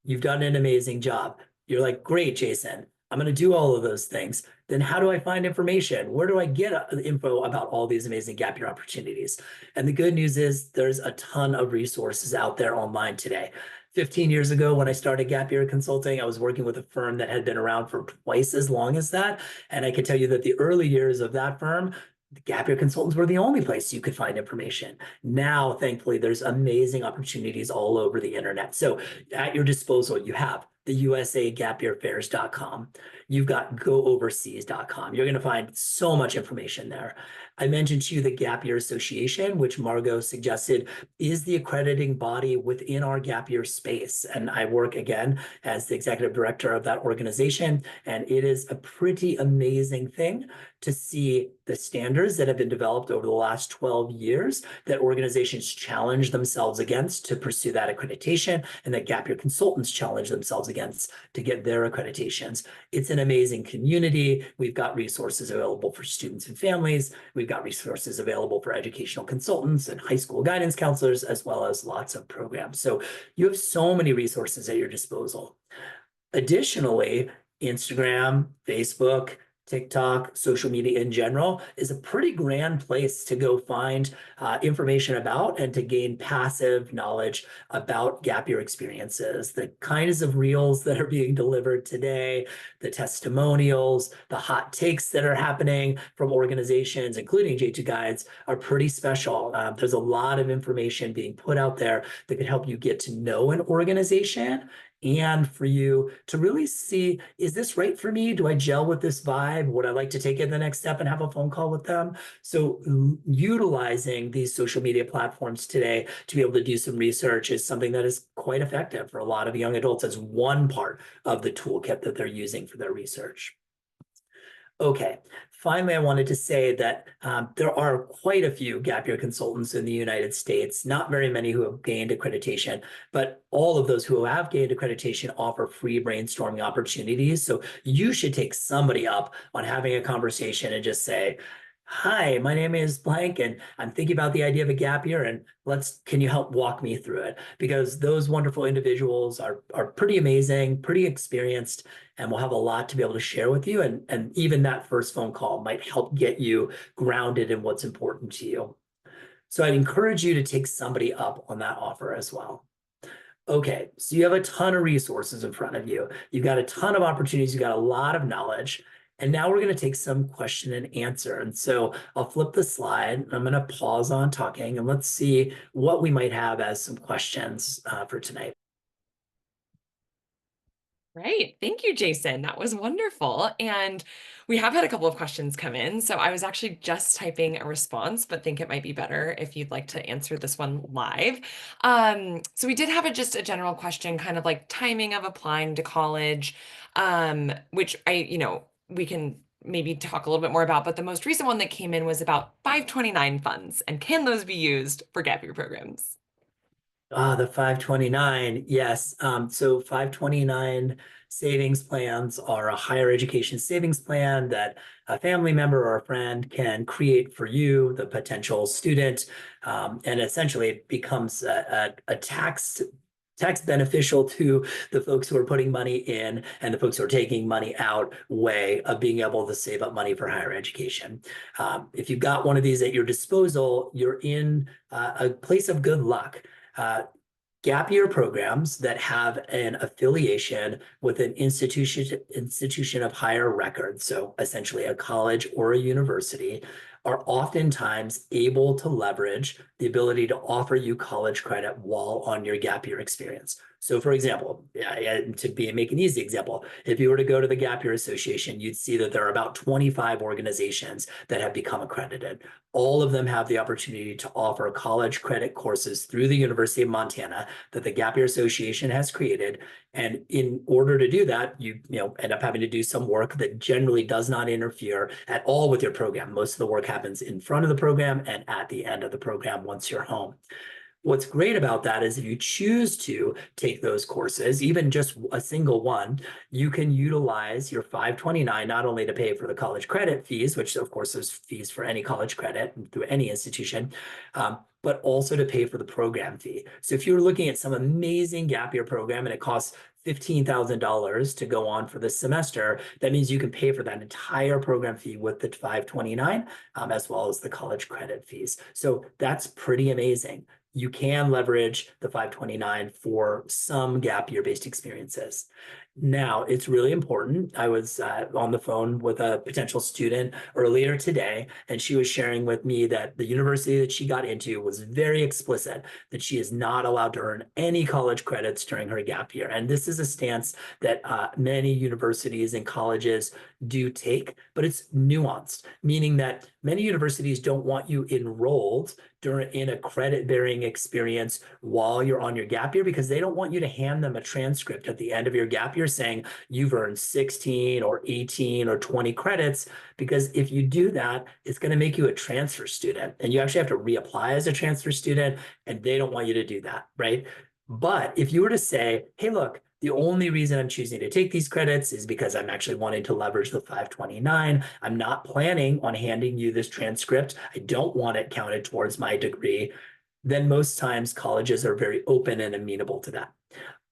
Speaker 2: you've done an amazing job. You're like, great, Jason, I'm going to do all of those things. Then how do I find information? Where do I get info about all these amazing gap year opportunities? And the good news is there's a ton of resources out there online today. 15 years ago, when I started Gap Year Consulting, I was working with a firm that had been around for twice as long as that. And I can tell you that the early years of that firm, the Gap Year Consultants were the only place you could find information. Now, thankfully, there's amazing opportunities all over the internet. So at your disposal, you have the USAGapYearFairs.com. You've got GoOverseas.com. You're going to find so much information there. I mentioned to you the Gap Year Association, which Margot suggested is the accrediting body within our gap year space. And I work again as the executive director of that organization. And it is a pretty amazing thing to see the standards that have been developed over the last 12 years that organizations challenge themselves against to pursue that accreditation, and that Gap Year consultants challenge themselves against to get their accreditations. It's an amazing community. We've got resources available for students and families. We've got resources available for educational consultants and high school guidance counselors, as well as lots of programs. So you have so many resources at your disposal. Additionally, Instagram, Facebook, TikTok, social media in general is a pretty grand place to go find information about and to gain passive knowledge about gap year experiences. The kinds of reels that are being delivered today, the testimonials, the hot takes that are happening from organizations, including J2 Guides, are pretty special. There's a lot of information being put out there that can help you get to know an organization and for you to really see, is this right for me? Do I gel with this vibe? Would I like to take it the next step and have a phone call with them? So utilizing these social media platforms today to be able to do some research is something that is quite effective for a lot of young adults as one part of the toolkit that they're using for their research. Okay, finally, I wanted to say that there are quite a few gap year consultants in the United States, not very many who have gained accreditation, but all of those who have gained accreditation offer free brainstorming opportunities. So you should take somebody up on having a conversation and just say, hi, my name is blank, and I'm thinking about the idea of a gap year, and can you help walk me through it? Because those wonderful individuals are pretty amazing, pretty experienced, and will have a lot to be able to share with you. And even that first phone call might help get you grounded in what's important to you. So I'd encourage you to take somebody up on that offer as well. Okay, so you have a ton of resources in front of you. You've got a ton of opportunities. You've got a lot of knowledge. And now we're going to take some question and answer. And so I'll flip the slide. I'm going to pause on talking and let's see what we might have as some questions for tonight.
Speaker 1: Right. Thank you, Jason. That was wonderful. And we have had a couple of questions come in. So I was actually just typing a response, but think it might be better if you'd like to answer this one live. So we did have just a general question, kind of like timing of applying to college, which we can maybe talk a little bit more about, but the most recent one that came in was about 529 funds, and can those be used for gap year programs?
Speaker 2: The 529, yes. So 529 savings plans are a higher education savings plan that a family member or a friend can create for you, the potential student, and essentially it becomes a tax beneficial to the folks who are putting money in and the folks who are taking money out way of being able to save up money for higher education. If you've got one of these at your disposal, you're in a place of good luck. Gap year programs that have an affiliation with an institution of higher record, so essentially a college or a university, are oftentimes able to leverage the ability to offer you college credit while on your gap year experience. So for example, make an easy example, if you were to go to the Gap Year Association, you'd see that there are about 25 organizations that have become accredited. All of them have the opportunity to offer college credit courses through the University of Montana that the Gap Year Association has created. And in order to do that, you end up having to do some work that generally does not interfere at all with your program. Most of the work happens in front of the program and at the end of the program once you're home. What's great about that is if you choose to take those courses, even just a single one, you can utilize your 529 not only to pay for the college credit fees, which of course there's fees for any college credit through any institution, but also to pay for the program fee. So if you're looking at some amazing gap year program and it costs $15,000 to go on for this semester, that means you can pay for that entire program fee with the 529, as well as the college credit fees. So that's pretty amazing. You can leverage the 529 for some gap year based experiences. Now, it's really important. I was on the phone with a potential student earlier today, and she was sharing with me that the university that she got into was very explicit that she is not allowed to earn any college credits during her gap year. And this is a stance that many universities and colleges do take, but it's nuanced, meaning that many universities don't want you enrolled in a credit-bearing experience while you're on your gap year because they don't want you to hand them a transcript at the end of your gap year saying you've earned 16 or 18 or 20 credits, because if you do that, it's going to make you a transfer student and you actually have to reapply as a transfer student, and they don't want you to do that, right? But if you were to say, hey, look, the only reason I'm choosing to take these credits is because I'm actually wanting to leverage the 529. I'm not planning on handing you this transcript. I don't want it counted towards my degree. Then most times colleges are very open and amenable to that.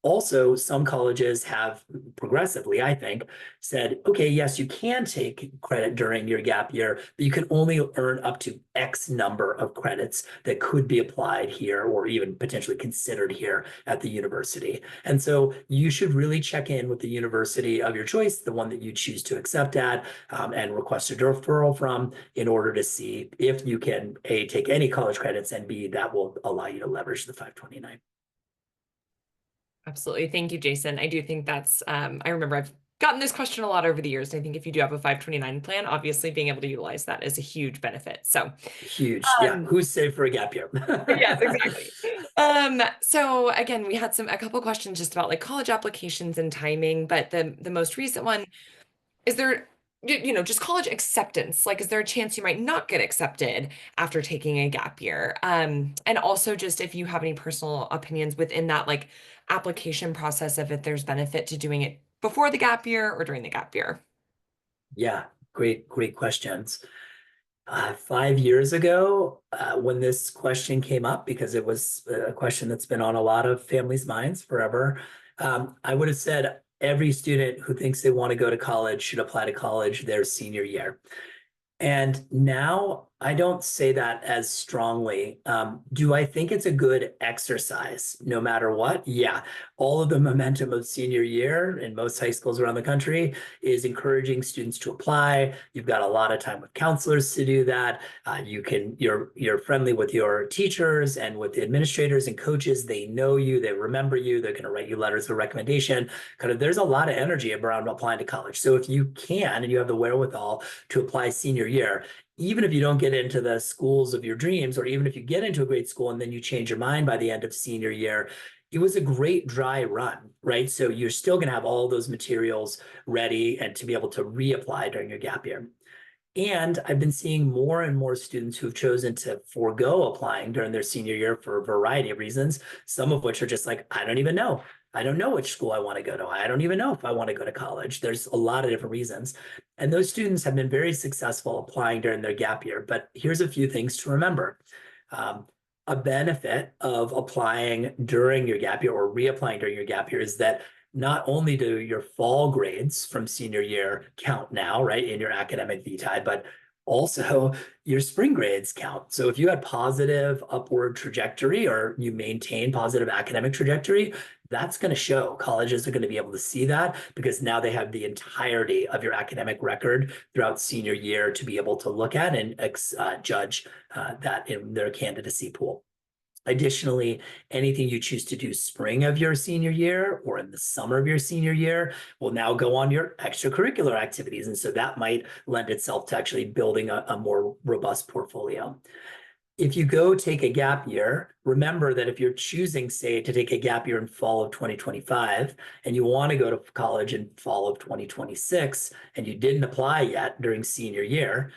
Speaker 2: Also, some colleges have progressively, I think, said, okay, yes, you can take credit during your gap year, but you can only earn up to X number of credits that could be applied here or even potentially considered here at the university. And so you should really check in with the university of your choice, the one that you choose to accept at, and request a deferral from in order to see if you can, A, take any college credits, and B, that will allow you to leverage the 529.
Speaker 1: Absolutely. Thank you, Jason. I do think that's, I remember I've gotten this question a lot over the years. And I think if you do have a 529 plan, obviously being able to utilize that is a huge benefit. So,
Speaker 2: Huge. Yeah.
Speaker 1: um,
Speaker 2: Who's safe for a gap year?
Speaker 1: yes, exactly. So again, we had a couple questions just about like college applications and timing, but the most recent one, is there, just college acceptance? Like, is there a chance you might not get accepted after taking a gap year? And also just if you have any personal opinions within that like application process, if there's benefit to doing it before the gap year or during the gap year.
Speaker 2: Yeah, great questions. 5 years ago, when this question came up, because it was a question that's been on a lot of families' minds forever, I would have said every student who thinks they want to go to college should apply to college their senior year. And now I don't say that as strongly. Do I think it's a good exercise no matter what? Yeah. All of the momentum of senior year in most high schools around the country is encouraging students to apply. You've got a lot of time with counselors to do that. You're friendly with your teachers and with the administrators and coaches. They know you, they remember you, they're going to write you letters of recommendation. Kind of there's a lot of energy around applying to college. So if you can and you have the wherewithal to apply senior year, even if you don't get into the schools of your dreams, or even if you get into a great school and then you change your mind by the end of senior year, it was a great dry run, right? So you're still going to have all those materials ready and to be able to reapply during your gap year. And I've been seeing more and more students who've chosen to forego applying during their senior year for a variety of reasons, some of which are just like, I don't even know. I don't know which school I want to go to. I don't even know if I want to go to college. There's a lot of different reasons. And those students have been very successful applying during their gap year. But here's a few things to remember. A benefit of applying during your gap year or reapplying during your gap year is that not only do your fall grades from senior year count now, right, in your academic VTI, but also your spring grades count. So if you had positive upward trajectory or you maintain positive academic trajectory, that's going to show. Colleges are going to be able to see that because now they have the entirety of your academic record throughout senior year to be able to look at and judge that in their candidacy pool. Additionally, anything you choose to do spring of your senior year or in the summer of your senior year will now go on your extracurricular activities. And so that might lend itself to actually building a more robust portfolio. If you go take a gap year, remember that if you're choosing, say, to take a gap year in fall of 2025, and you want to go to college in fall of 2026, and you didn't apply yet during senior year,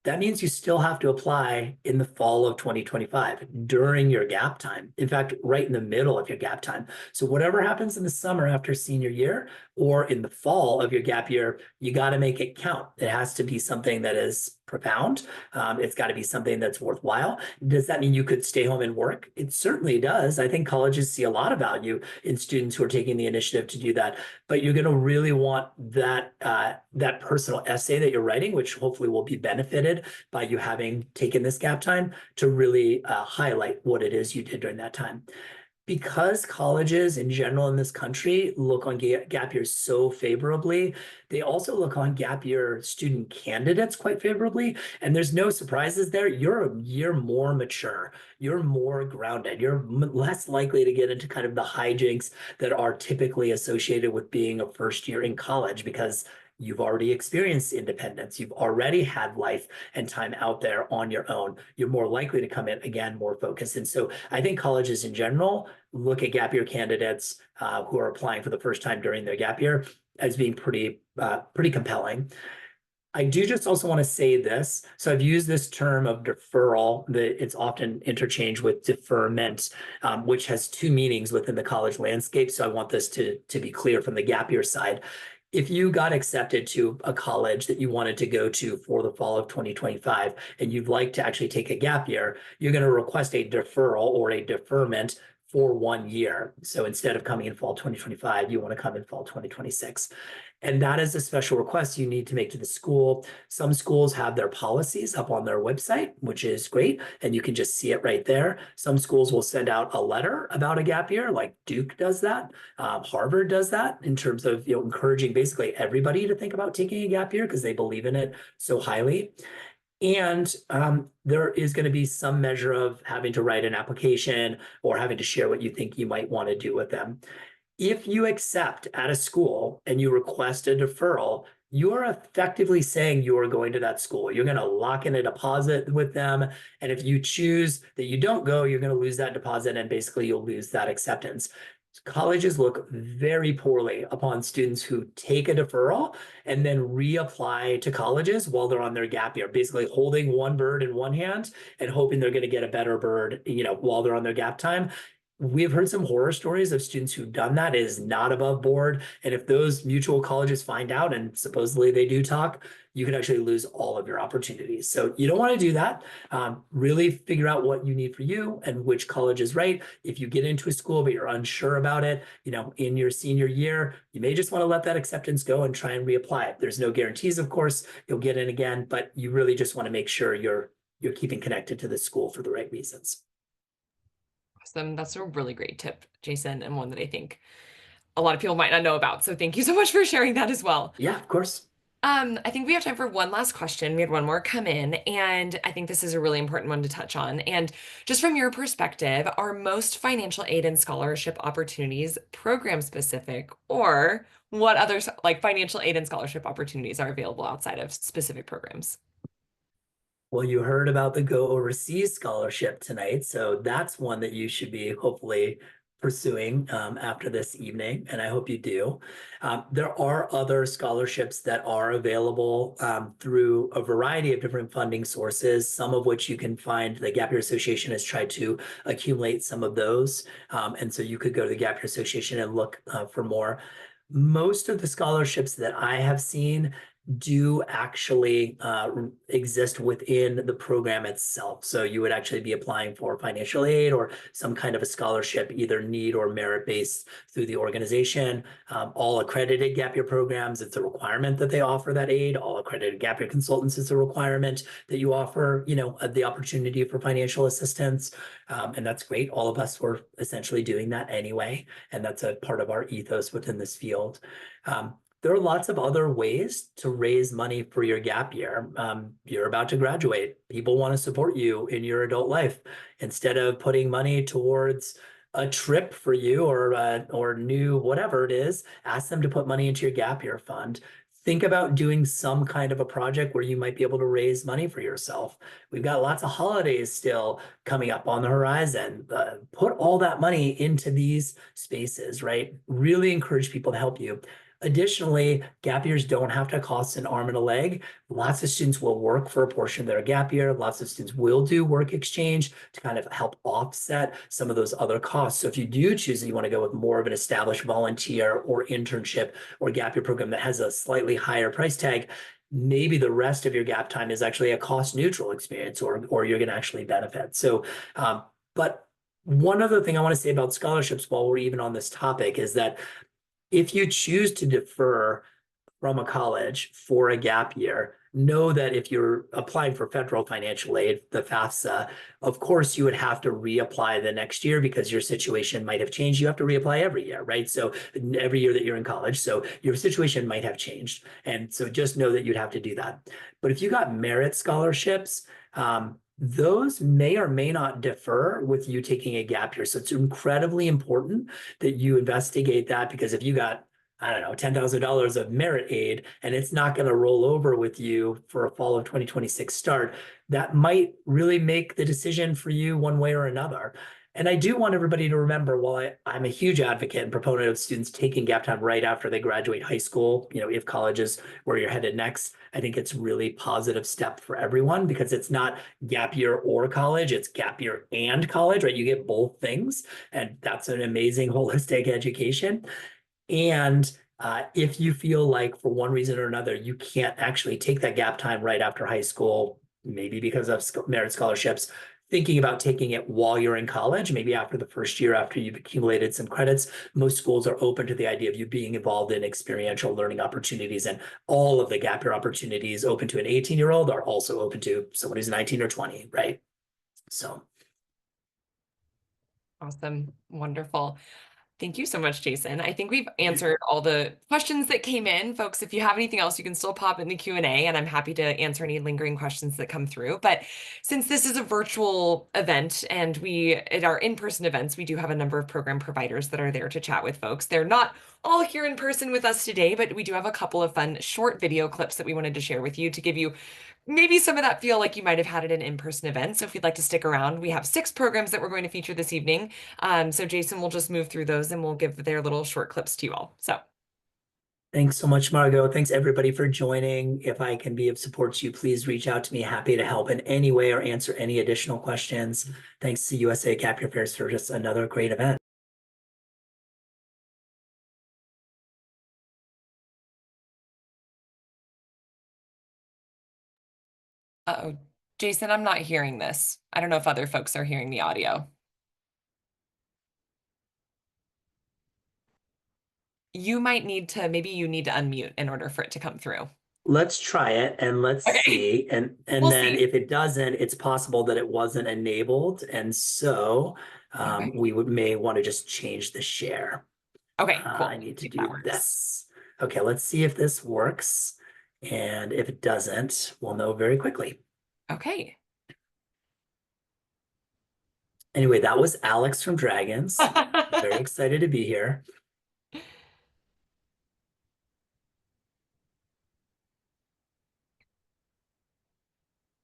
Speaker 2: that means you still have to apply in the fall of 2025 during your gap time. In fact, right in the middle of your gap time. So whatever happens in the summer after senior year or in the fall of your gap year, you got to make it count. It has to be something that is profound. It's got to be something that's worthwhile. Does that mean you could stay home and work? It certainly does. I think colleges see a lot of value in students who are taking the initiative to do that. But you're going to really want that that personal essay that you're writing, which hopefully will be benefited by you having taken this gap time, to really highlight what it is you did during that time. Because colleges in general in this country look on gap years so favorably, they also look on gap year student candidates quite favorably. And there's no surprises there. You're a year more mature. You're more grounded. You're less likely to get into kind of the hijinks that are typically associated with being a first year in college because you've already experienced independence. You've already had life and time out there on your own. You're more likely to come in, again, more focused. And so I think colleges in general look at gap year candidates who are applying for the first time during their gap year as being pretty compelling. I do just also want to say this. So I've used this term of deferral that it's often interchanged with deferment, which has two meanings within the college landscape. So I want this to be clear from the gap year side. If you got accepted to a college that you wanted to go to for the fall of 2025, and you'd like to actually take a gap year, you're going to request a deferral or a deferment for 1 year. So instead of coming in fall 2025, you want to come in fall 2026. And that is a special request you need to make to the school. Some schools have their policies up on their website, which is great, and you can just see it right there. Some schools will send out a letter about a gap year, like Duke does that. Harvard does that in terms of encouraging basically everybody to think about taking a gap year because they believe in it so highly. And there is going to be some measure of having to write an application or having to share what you think you might want to do with them. If you accept at a school and you request a deferral, you're effectively saying you are going to that school. You're going to lock in a deposit with them. And if you choose that you don't go, you're going to lose that deposit and basically you'll lose that acceptance. Colleges look very poorly upon students who take a deferral and then reapply to colleges while they're on their gap year, basically holding one bird in one hand and hoping they're going to get a better bird, while they're on their gap time. We've heard some horror stories of students who've done that. It is not above board. And if those mutual colleges find out, and supposedly they do talk, you could actually lose all of your opportunities. So you don't want to do that. Really figure out what you need for you and which college is right. If you get into a school, but you're unsure about it, in your senior year, you may just want to let that acceptance go and try and reapply it. There's no guarantees, of course, you'll get in again, but you really just want to make sure you're keeping connected to the school for the right reasons.
Speaker 1: Awesome. That's a really great tip, Jason, and one that I think a lot of people might not know about. So thank you so much for sharing that as well.
Speaker 2: Yeah, of course.
Speaker 1: I think we have time for one last question. We had one more come in, and I think this is a really important one to touch on. And just from your perspective, are most financial aid and scholarship opportunities program specific, or what other like financial aid and scholarship opportunities are available outside of specific programs?
Speaker 2: Well, you heard about the Go Overseas scholarship tonight, so that's one that you should be hopefully pursuing after this evening, and I hope you do. There are other scholarships that are available through a variety of different funding sources, some of which you can find. The Gap Year Association has tried to accumulate some of those, and so you could go to the Gap Year Association and look for more. Most of the scholarships that I have seen do actually exist within the program itself. So you would actually be applying for financial aid or some kind of a scholarship, either need or merit based through the organization. All accredited gap year programs, it's a requirement that they offer that aid. All accredited gap year consultants, it's a requirement that you offer, the opportunity for financial assistance. And that's great. All of us were essentially doing that anyway. And that's a part of our ethos within this field. There are lots of other ways to raise money for your gap year. You're about to graduate. People want to support you in your adult life. Instead of putting money towards a trip for you or new whatever it is, ask them to put money into your gap year fund. Think about doing some kind of a project where you might be able to raise money for yourself. We've got lots of holidays still coming up on the horizon. Put all that money into these spaces, right? Really encourage people to help you. Additionally, gap years don't have to cost an arm and a leg. Lots of students will work for a portion of their gap year. Lots of students will do work exchange to kind of help offset some of those other costs. So if you do choose that you want to go with more of an established volunteer or internship or gap year program that has a slightly higher price tag, maybe the rest of your gap time is actually a cost neutral experience or you're going to actually benefit. So, but one other thing I want to say about scholarships while we're even on this topic is that if you choose to defer from a college for a gap year, know that if you're applying for federal financial aid, the FAFSA, of course, you would have to reapply the next year because your situation might have changed. You have to reapply every year, right? So every year that you're in college. So your situation might have changed. And so just know that you'd have to do that. But if you got merit scholarships, those may or may not defer with you taking a gap year. So it's incredibly important that you investigate that, because if you got, I don't know, $10,000 of merit aid and it's not going to roll over with you for a fall of 2026 start, that might really make the decision for you one way or another. And I do want everybody to remember, while I'm a huge advocate and proponent of students taking gap time right after they graduate high school, if college is where you're headed next, I think it's really positive step for everyone, because it's not gap year or college, it's gap year and college, right? You get both things, and that's an amazing holistic education. And if you feel like for one reason or another, you can't actually take that gap time right after high school, maybe because of merit scholarships, thinking about taking it while you're in college, maybe after the first year, after you've accumulated some credits, most schools are open to the idea of you being involved in experiential learning opportunities. And all of the gap year opportunities open to an 18-year-old are also open to someone who's 19 or 20, right? So
Speaker 1: Awesome. Wonderful. Thank you so much, Jason. I think we've answered all the questions that came in. Folks, if you have anything else, you can still pop in the Q&A, and I'm happy to answer any lingering questions that come through. But since this is a virtual event and we, at our in-person events, we do have a number of program providers that are there to chat with folks. They're not all here in person with us today, but we do have a couple of fun short video clips that we wanted to share with you to give you maybe some of that feel like you might have had at an in-person event. So if you'd like to stick around, we have 6 programs that we're going to feature this evening. So Jason will just move through those and we'll give their little short clips to you all. So
Speaker 2: thanks so much, Margot. Thanks everybody for joining. If I can be of support to you, please reach out to me. Happy to help in any way or answer any additional questions. Thanks to USA Gap Year Fairs for just another great event.
Speaker 1: uh-oh, Jason, I'm not hearing this. I don't know if other folks are hearing the audio. You might need to, maybe you need to unmute in order for it to come through.
Speaker 2: Let's try it and let's
Speaker 1: Okay,
Speaker 2: see. And
Speaker 1: we'll
Speaker 2: then
Speaker 1: see.
Speaker 2: if it doesn't, it's possible that it wasn't enabled. And so
Speaker 1: Okay.
Speaker 2: we may want to just change the share.
Speaker 1: Okay, cool.
Speaker 2: I need to
Speaker 1: See if that
Speaker 2: do
Speaker 1: works.
Speaker 2: this. Okay, let's see if this works. And if it doesn't, we'll know very quickly.
Speaker 1: Okay.
Speaker 2: Anyway, that was Alex from Dragons. Very excited to be here.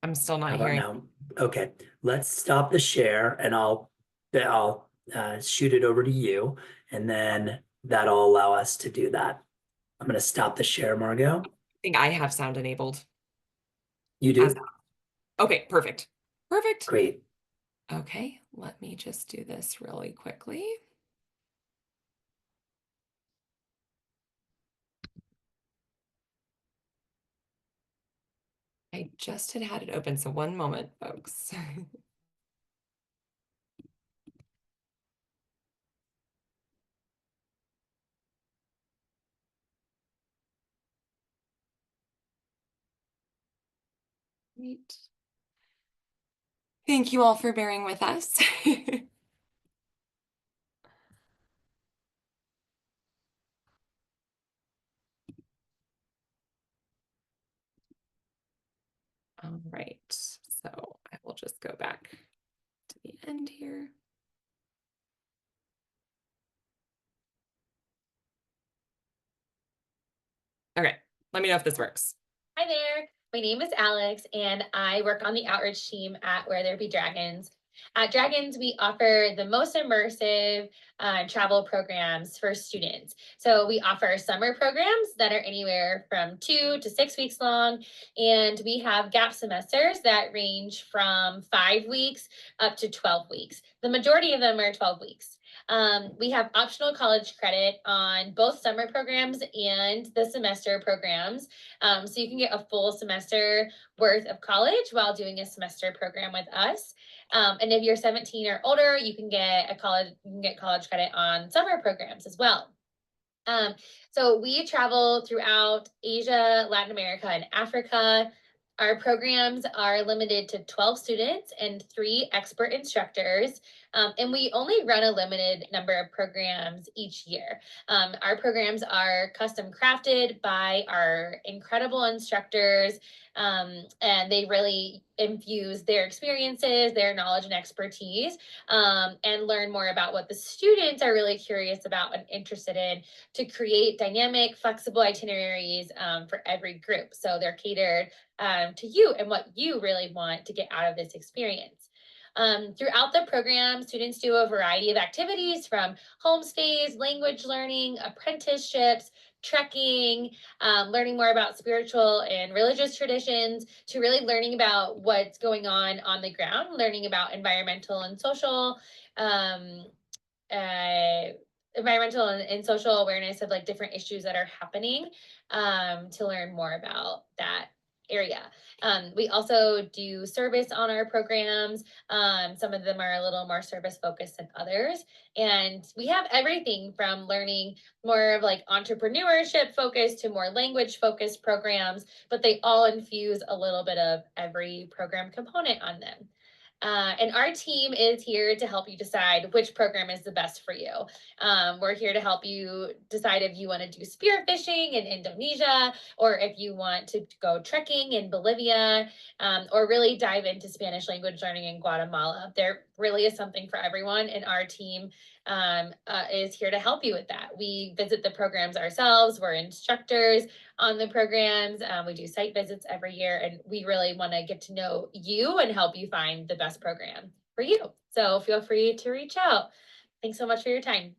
Speaker 1: I'm still not
Speaker 2: How about
Speaker 1: hearing.
Speaker 2: now? Okay, let's stop the share and I'll shoot it over to you, and then that'll allow us to do that. I'm gonna stop the share, Margot.
Speaker 1: I think I have sound enabled
Speaker 2: You
Speaker 1: as
Speaker 2: do?
Speaker 1: okay, perfect. Perfect.
Speaker 2: Great.
Speaker 1: Okay, let me just do this really quickly. I just had it open, so one moment, folks. Great. Thank you all for bearing with us. All right, so I will just go back to the end here. Okay, let me know if this works.
Speaker 3: Hi there, my name is Alex and I work on the outreach team at Where There Be Dragons. At Dragons, we offer the most immersive travel programs for students. So we offer summer programs that are anywhere from 2 to 6 weeks long, and we have gap semesters that range from 5 weeks up to 12 weeks. The majority of them are 12 weeks. We have optional college credit on both summer programs and the semester programs. So you can get a full semester worth of college while doing a semester program with us. And if you're 17 or older, you can get college credit on summer programs as well. So we travel throughout Asia, Latin America, and Africa. Our programs are limited to 12 students and 3 expert instructors, and we only run a limited number of programs each year. Our programs are custom crafted by our incredible instructors, and they really infuse their experiences, their knowledge, and expertise, and learn more about what the students are really curious about and interested in to create dynamic, flexible itineraries for every group. So they're catered to you and what you really want to get out of this experience. Throughout the program, students do a variety of activities from homestays, language learning, apprenticeships, trekking, learning more about spiritual and religious traditions, to really learning about what's going on the ground, learning about environmental and social uh, environmental and social awareness of like different issues that are happening, to learn more about that. area. We also do service on our programs. Some of them are a little more service focused than others. And we have everything from learning more of like entrepreneurship focused to more language focused programs, but they all infuse a little bit of every program component on them. And our team is here to help you decide which program is the best for you. We're here to help you decide if you want to do spearfishing in Indonesia, or if you want to go trekking in Bolivia, or really dive into Spanish language learning in Guatemala. There really is something for everyone, and our team is here to help you with that. We visit the programs ourselves, we're instructors on the programs. We do site visits every year, and we really want to get to know you and help you find the best program for you. So feel free to reach out. Thanks so much for your time.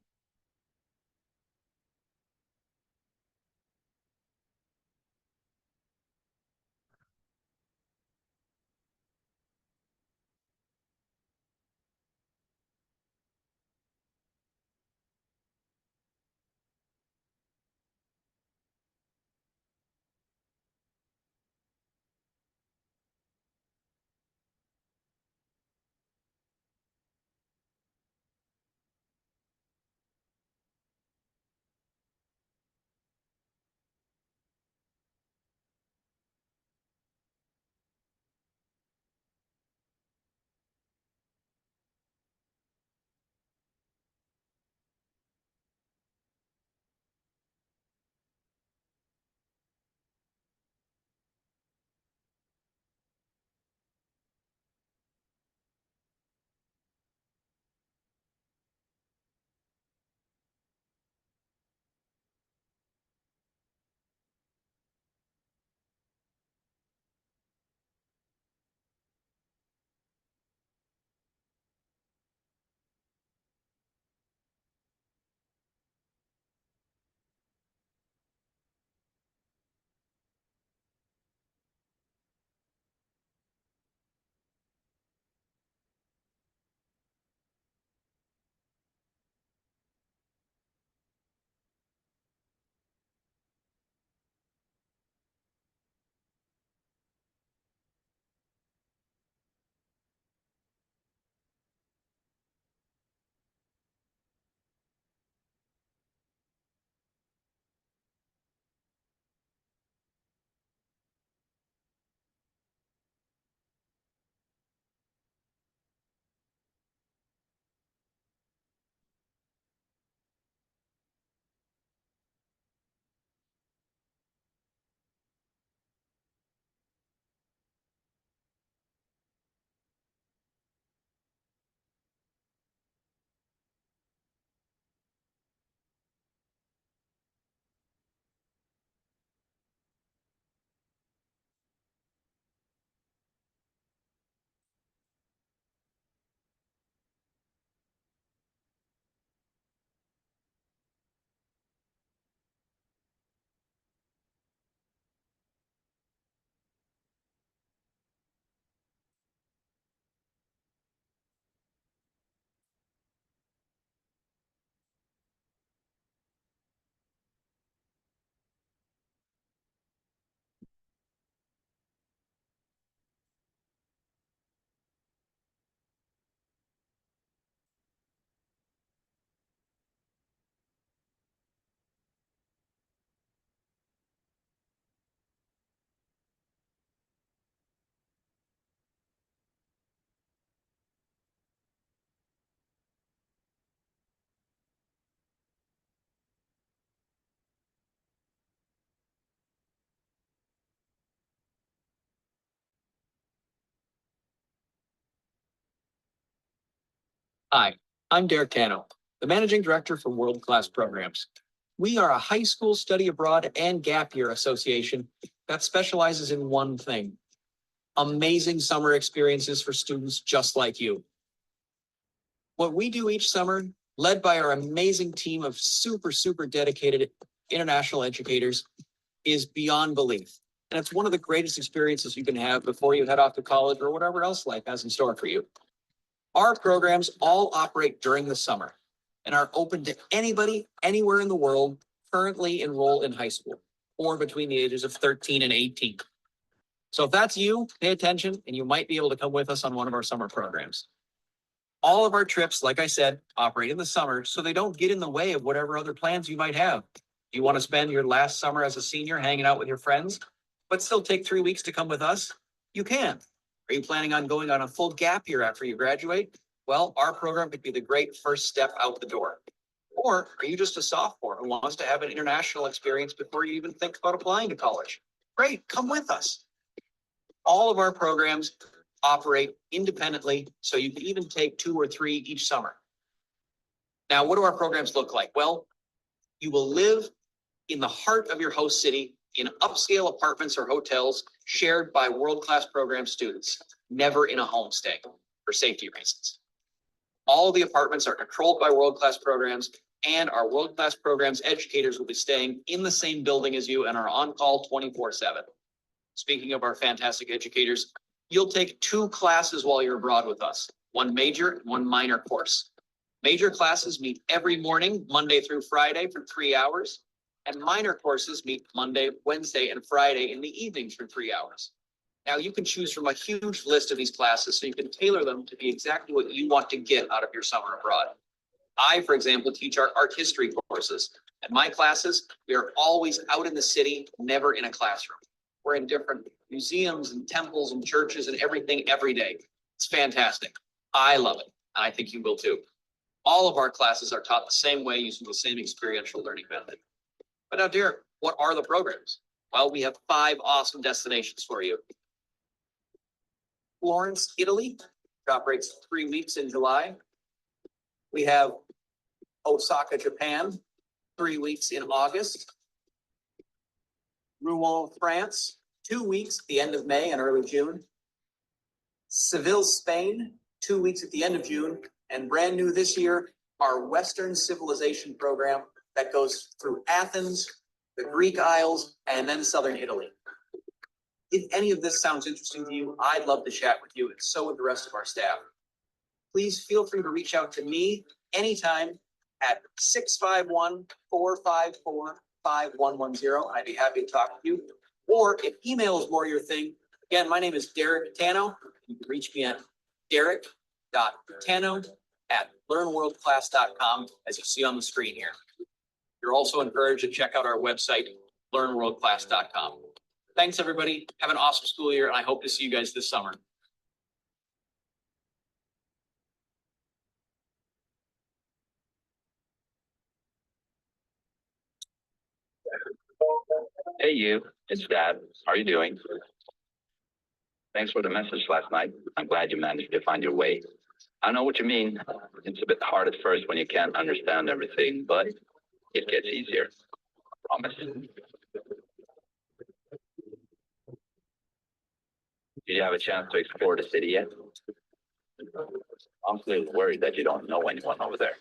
Speaker 4: Hi, I'm Derek Cano, the Managing Director for World Class Programs. We are a high school study abroad and gap year association that specializes in one thing: amazing summer experiences for students just like you. What we do each summer, led by our amazing team of super dedicated international educators, is beyond belief. And it's one of the greatest experiences you can have before you head off to college or whatever else life has in store for you. Our programs all operate during the summer and are open to anybody, anywhere in the world currently enrolled in high school or between the ages of 13 and 18. So if that's you, pay attention and you might be able to come with us on one of our summer programs. All of our trips, like I said, operate in the summer, so they don't get in the way of whatever other plans you might have. You want to spend your last summer as a senior hanging out with your friends, but still take 3 weeks to come with us? You can. Are you planning on going on a full gap year after you graduate? Well, our program could be the great first step out the door. Or are you just a sophomore who wants to have an international experience before you even think about applying to college? Great, come with us. All of our programs operate independently, so you can even take 2 or 3 each summer. Now, what do our programs look like? Well, you will live in the heart of your host city in upscale apartments or hotels shared by world-class program students, never in a homestay for safety reasons. All of the apartments are controlled by world-class programs, and our world-class programs educators will be staying in the same building as you and are on call 24/7. Speaking of our fantastic educators, you'll take 2 classes while you're abroad with us, 1 major and 1 minor course. Major classes meet every morning, Monday through Friday for 3 hours, and minor courses meet Monday, Wednesday, and Friday in the evenings for 3 hours. Now you can choose from a huge list of these classes, so you can tailor them to be exactly what you want to get out of your summer abroad. I, for example, teach our art history courses. In my classes, we are always out in the city, never in a classroom. We're in different museums and temples and churches and everything every day. It's fantastic. I love it, and I think you will too. All of our classes are taught the same way using the same experiential learning method. But now, Derek, what are the programs? Well, we have 5 awesome destinations for you. Florence, Italy, which operates 3 weeks in July. We have Osaka, Japan, 3 weeks in August. Rouen, France, 2 weeks at the end of May and early June. Seville, Spain, 2 weeks at the end of June. And brand new this year, our Western Civilization program that goes through Athens, the Greek Isles, and then Southern Italy. If any of this sounds interesting to you, I'd love to chat with you, and so would the rest of our staff. Please feel free to reach out to me anytime at 651-454-5110. I'd be happy to talk to you. Or if email is more your thing, again, my name is Derek Tano. You can reach me at derek.tano@learnworldclass.com, as you see on the screen here. You're also encouraged to check out our website, learnworldclass.com. Thanks, everybody. Have an awesome school year, and I hope to see you guys this summer.
Speaker 5: Hey you, it's Dad. How are you doing? Thanks for the message last night. I'm glad you managed to find your way. I know what you mean. It's a bit hard at first when you can't understand everything, but it gets easier. I promise. Did you have a chance to explore the city yet? I'm still worried that you don't know anyone over there.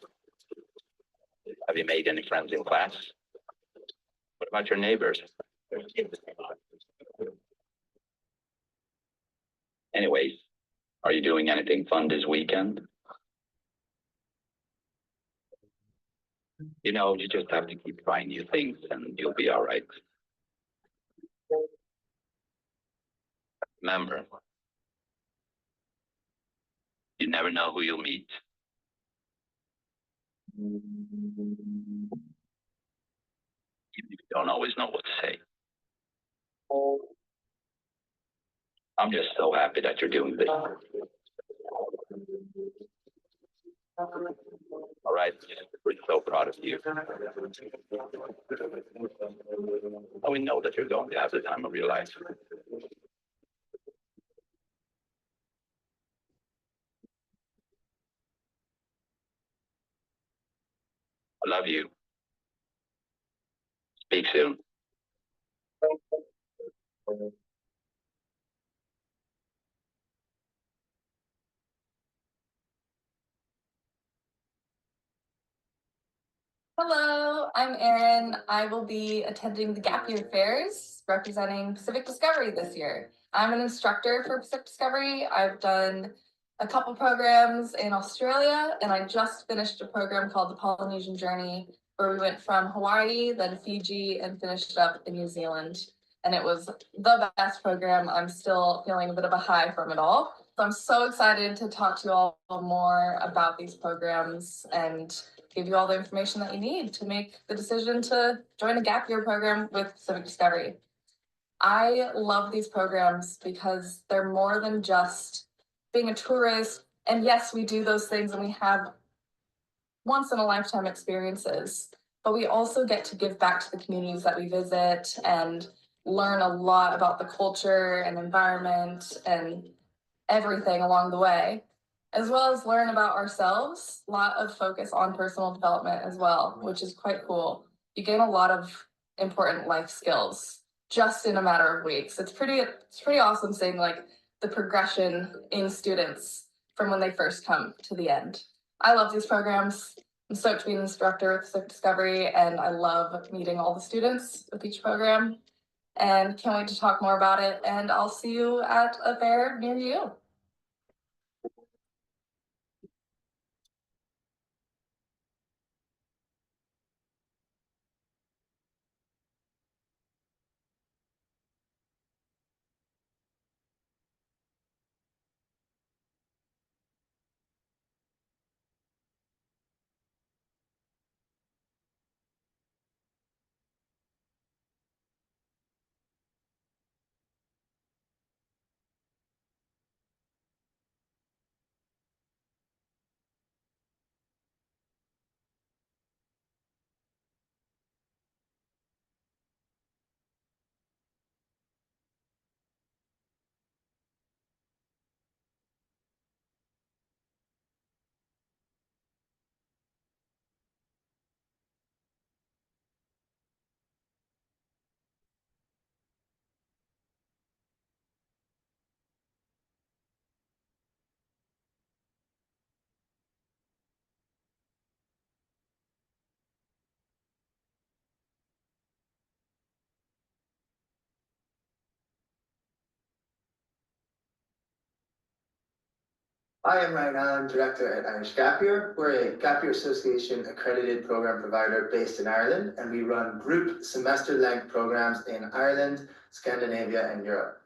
Speaker 5: Have you made any friends in class? What about your neighbors? Anyways, are you doing anything fun this weekend? You know, you just have to keep trying new things and you'll be all right. Remember, you never know who you'll meet. Even if you don't always know what to say. I'm just so happy that you're doing this. All right, we're so proud of you. And we know that you're going to have the time of your life. I love you. Speak soon.
Speaker 6: Hello, I'm Erin. I will be attending the Gap Year Fairs representing Pacific Discovery this year. I'm an instructor for Pacific Discovery. I've done a couple programs in Australia, and I just finished a program called the Polynesian Journey, where we went from Hawaii, then Fiji, and finished up in New Zealand. and it was the best program. I'm still feeling a bit of a high from it all. So I'm so excited to talk to you all more about these programs and give you all the information that you need to make the decision to join a gap year program with Civic Discovery. I love these programs because they're more than just being a tourist. And yes, we do those things and we have once in a lifetime experiences, but we also get to give back to the communities that we visit and learn a lot about the culture and environment and everything along the way, as well as learn about ourselves. A lot of focus on personal development as well, which is quite cool. You gain a lot of important life skills just in a matter of weeks. It's pretty awesome seeing like the progression in students from when they first come to the end. I love these programs. I'm stoked to be an instructor with Civic Discovery, and I love meeting all the students with each program. And can't wait to talk more about it. And I'll see you at a fair near you.
Speaker 7: I am Ryan Allen, Director at Irish Gap Year. We're a Gap Year Association accredited program provider based in Ireland, and we run group semester-length programs in Ireland, Scandinavia, and Europe.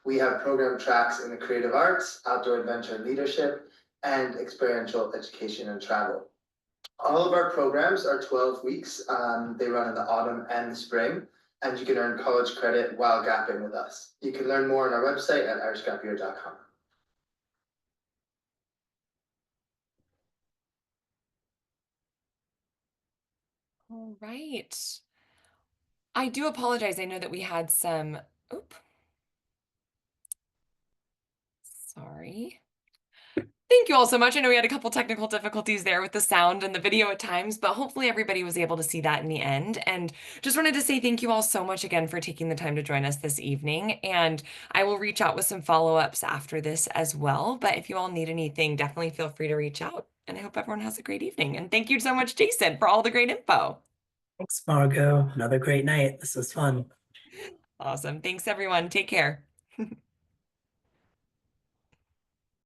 Speaker 7: We have program tracks in the creative arts, outdoor adventure and leadership, and experiential education and travel. All of our programs are 12 weeks. They run in the autumn and the spring, and you can earn college credit while gapping with us. You can learn more on our website at irishgapyear.com.
Speaker 1: All right. I do apologize. I know that we had some, sorry. Thank you all so much. I know we had a couple technical difficulties there with the sound and the video at times, but hopefully everybody was able to see that in the end. And just wanted to say thank you all so much again for taking the time to join us this evening. And I will reach out with some follow-ups after this as well. But if you all need anything, definitely feel free to reach out. And I hope everyone has a great evening. And thank you so much, Jason, for all the great info.
Speaker 2: Thanks, Margot. Another great night. This was fun.
Speaker 1: Awesome. Thanks, everyone. Take care.